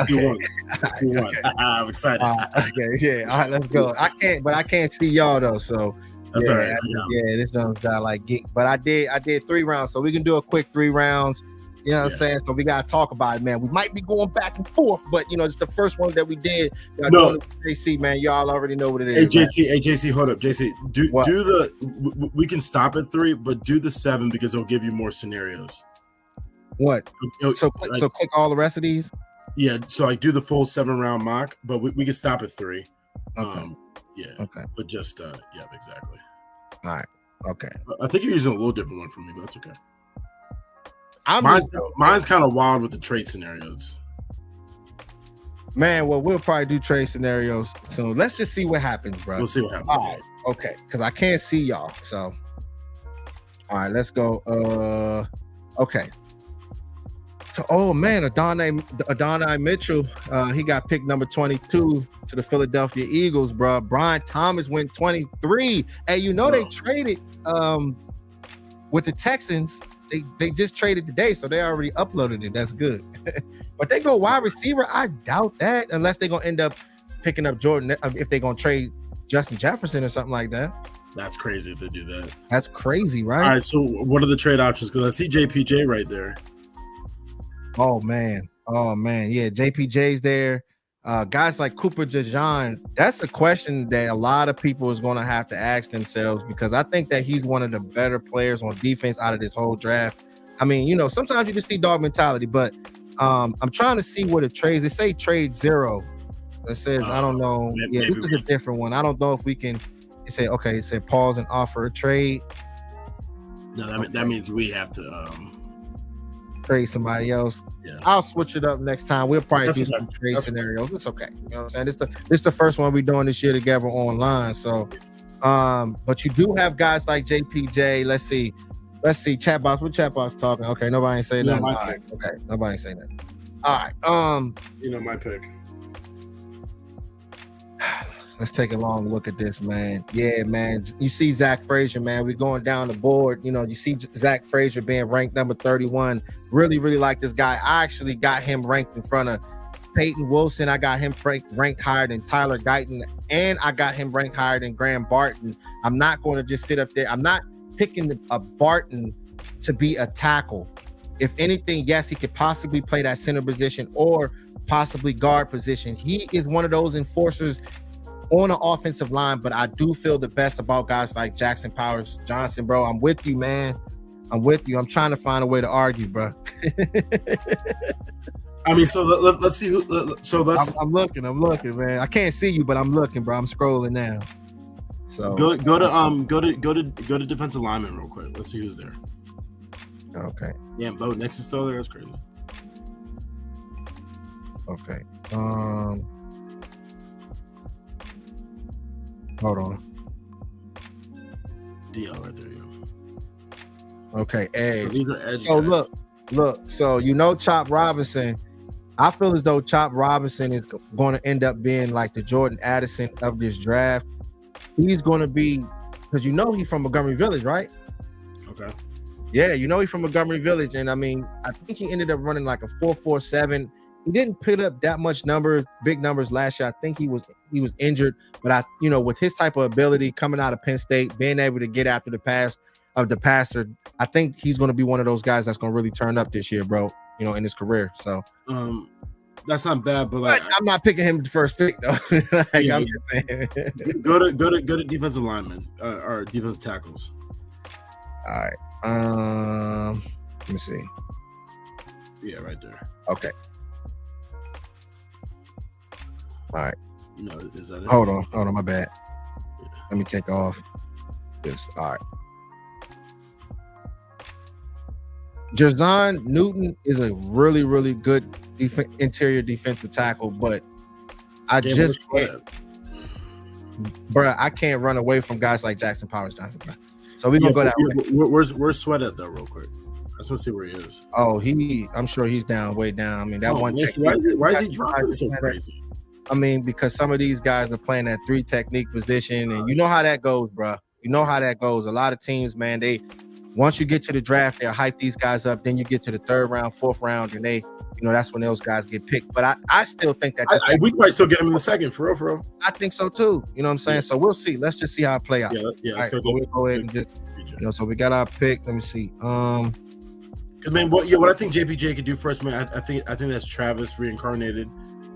do one. Let's do one. I'm excited. Okay, yeah. All right, let's go. I can't see y'all though, so that's all right. Yeah, this don't sound like geek. But I did 3 rounds, so we can do a quick 3 rounds. You know what I'm saying? So we gotta talk about it, man. We might be going back and forth, but it's the first one that we did. No, JC, man, y'all already know what it is. Hey, JC, hold up, JC. Do the. We can stop at 3, but do the 7 because it'll give you more scenarios. What? So click all the rest of these. Yeah. So do the full 7 round mock, but we can stop at 3. Okay. Yeah. Okay. But just yeah, exactly. All right. Okay. I think you're using a little different one from me, but that's okay. Mine's kind of wild with the trade scenarios. Man, well, we'll probably do trade scenarios. So let's just see what happens, bro. We'll see what happens. All right. Okay. Because I can't see y'all. So, all right, let's go. Okay. So, oh man, Adonai Mitchell, he got picked number 22 to the Philadelphia Eagles, bro. Brian Thomas went 23. Hey, they traded with the Texans. They just traded today, so they already uploaded it. That's good. But they go wide receiver. I doubt that unless they're gonna end up picking up Jordan if they're gonna trade Justin Jefferson or something like that. That's crazy if they do that. That's crazy, right? All right. So what are the trade options? Because I see JPJ right there. Oh man. Yeah, JPJ's there. Guys like Cooper DeJean, that's a question that a lot of people is going to have to ask themselves because I think that he's one of the better players on defense out of this whole draft. I mean, sometimes you just see dog mentality, but I'm trying to see what it trades. They say trade 0. It says, I don't know. Yeah, this is a different one. I don't know if we can. It said pause and offer a trade. No, that means we have to trade somebody else. Yeah. I'll switch it up next time. We'll probably do some trade scenarios. It's okay. You know what I'm saying? This the first one we're doing this year together online. So, but you do have guys like JPJ. Let's see. Chat box. What chat box talking? Okay, nobody ain't saying nothing. All right. Okay, nobody ain't saying that. All right. My pick. Let's take a long look at this, man. Yeah, man. You see Zach Frazier, man. We're going down the board. You see Zach Frazier being ranked number 31. Really, really like this guy. I actually got him ranked in front of Peyton Wilson. I got him ranked higher than Tyler Guyton, and I got him ranked higher than Graham Barton. I'm not going to just sit up there. I'm not picking a Barton to be a tackle. If anything, yes, he could possibly play that center position or possibly guard position. He is one of those enforcers on the offensive line, but I do feel the best about guys like Jackson Powers Johnson, bro. I'm with you, man. I'm with you. I'm trying to find a way to argue, bro. I mean, so let's see who. So let's. I'm looking, man. I can't see you, but I'm looking, bro. I'm scrolling now. So go to defensive lineman real quick. Let's see who's there. Okay. Yeah, Bo Nix is still there. That's crazy. Okay. Hold on. DL right there, yeah. Okay, edge. So these are edge. So guys. look. So Chop Robinson. I feel as though Chop Robinson is going to end up being like the Jordan Addison of this draft. He's going to be, because he's from Montgomery Village, right? Okay. Yeah, he's from Montgomery Village, and I mean, I think he ended up running like a 4.47. He didn't put up that much big numbers last year. I think he was injured, but with his type of ability coming out of Penn State, being able to get after the pass of the passer, I think he's going to be one of those guys that's going to really turn up this year, bro. In his career. So, that's not bad, but I'm not picking him the first pick though. I'm just saying. go to defensive linemen or defensive tackles. All right. Let me see. Yeah, right there. Okay. All right. No, is that it? Hold on. My bad. Yeah. Let me take off this. All right. Jazon Newton is a really, really good interior defensive tackle, but I can't run away from guys like Jackson Powers Johnson, bro. So we're gonna go that way. Where's Sweat at though, real quick? just want to see where he is. Oh, I'm sure he's down, way down. I mean, that one check. Why is he dropping so crazy? I mean, because some of these guys are playing that 3 technique position, and you know how that goes, bro. You know how that goes. A lot of teams, man, once you get to the draft, they'll hype these guys up. Then you get to the 3rd round, 4th round, and that's when those guys get picked. But I still think that we might still get him in the 2nd, for real. I think so too. You know what I'm saying? Yeah. So we'll see. Let's just see how it play out. Yeah. Let's go ahead and just, so we got our pick. Let me see. Because man, what I think JPJ could do first, man, I think that's Travis reincarnated,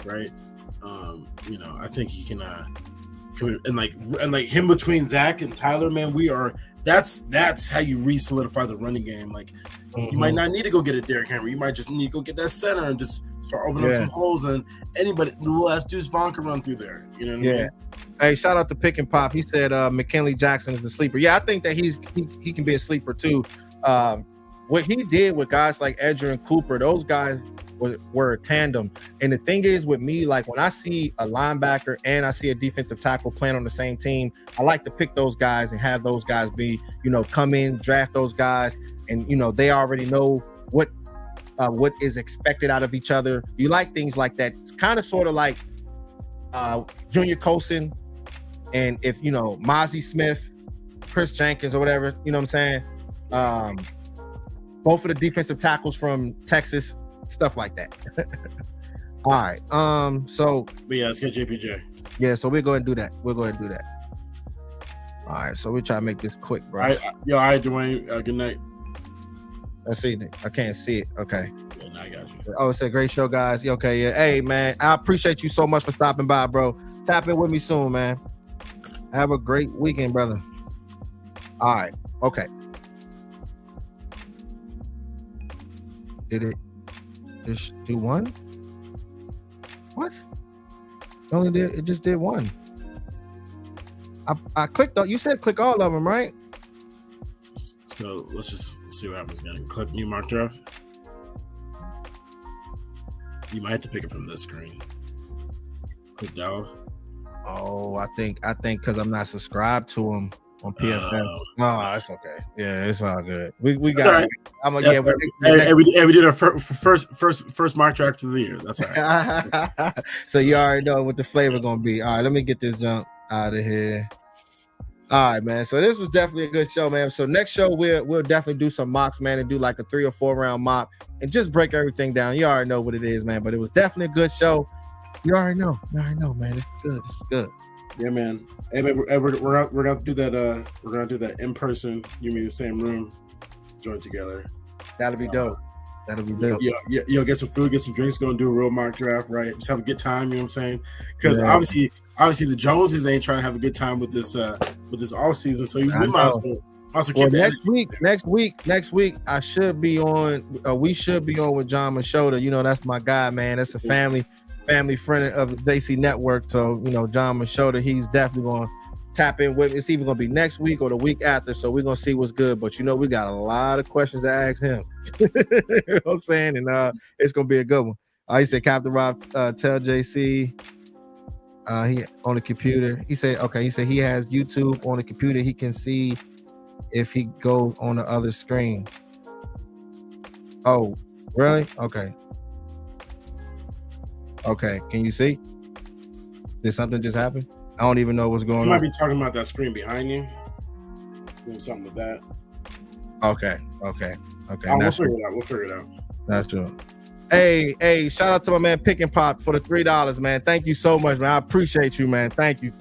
right? I think he can come in, and like him between Zach and Tyler, man, that's how you re-solidify the running game. Like you might not need to go get a Derrick Henry, you might just need to go get that center and just start opening up some holes, and anybody, the little ass Deuce Vaughn can run through there. You know what I mean? Hey, shout out to Pick and Pop. He said McKinley Jackson is a sleeper. Yeah, I think that he can be a sleeper too. What he did with guys like Edger and Cooper, those guys were a tandem. And the thing is with me, like when I see a linebacker and I see a defensive tackle playing on the same team, I like to pick those guys and have those guys be, come in, draft those guys, and they already know what is expected out of each other. You like things like that. It's kind of sort of like Junior Colson, and if Mozzie Smith, Chris Jenkins, or whatever, you know what I'm saying? Both of the defensive tackles from Texas, stuff like that. All right. Let's get JPJ. Yeah, so we'll go ahead and do that. All right, so we try to make this quick, bro. All right, Dwayne. Good night. Let's see. I can't see it. Okay. Yeah, I got you. Oh, it's a great show, guys. Okay, yeah. Hey, man, I appreciate you so much for stopping by, bro. Tap in with me soon, man. Have a great weekend, brother. All right. Okay. Did it just do one? What? It just did one. I clicked on, you said click all of them, right? So let's just see what happens again. Click new mock draft. You might have to pick it from this screen. Click down. Oh, I think because I'm not subscribed to them on PFF. No, it's okay. Yeah, it's all good. We got it. Right. We did our first mock draft of the year. That's all right. So you already know what the flavor gonna be. All right, let me get this junk out of here. All right, man. So this was definitely a good show, man. So next show we'll definitely do some mocks, man, and do like a 3 or 4 round mock and just break everything down. You already know what it is, man. But it was definitely a good show. You already know, man. It's good. Yeah, man. Hey, man, we're gonna do that. We're gonna do that in person. You mean the same room, join together. That'll be dope. Yeah. Get some food, get some drinks. Gonna do a real mock draft, right? Just have a good time. You know what I'm saying? Because obviously the Joneses ain't trying to have a good time with this off season. So we might as well. Also, next week, I should be on. We should be on with John Machota. That's my guy, man. That's a family friend of the JC Network. So, John Machota, he's definitely going to tap in with me. It's either going to be next week or the week after. So we're going to see what's good. But, we got a lot of questions to ask him. You know what I'm saying? And it's going to be a good one. He said, Captain Rob, tell JC he on the computer. He said he has YouTube on the computer. He can see if he goes on the other screen. Oh, really? Okay, can you see? Did something just happen? I don't even know what's going on. You might be talking about that screen behind you. Doing something with that. Okay. We'll figure it out. That's true. Hey, shout out to my man Pick and Pop for the $3, man. Thank you so much, man. I appreciate you, man. Thank you.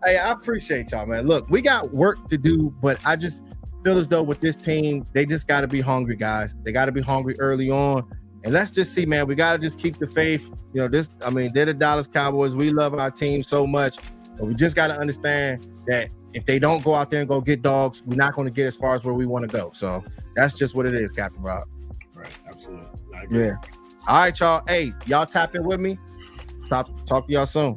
Hey, I appreciate y'all, man. Look, we got work to do, but I just feel as though with this team, they just got to be hungry, guys. They got to be hungry early on. And let's just see, man, we got to just keep the faith. They're the Dallas Cowboys. We love our team so much, but we just got to understand that if they don't go out there and go get dogs, we're not going to get as far as where we want to go. So that's just what it is, Captain Rob. Right, absolutely. I agree. Yeah. All right, y'all. Hey, y'all tap in with me. Talk to y'all soon.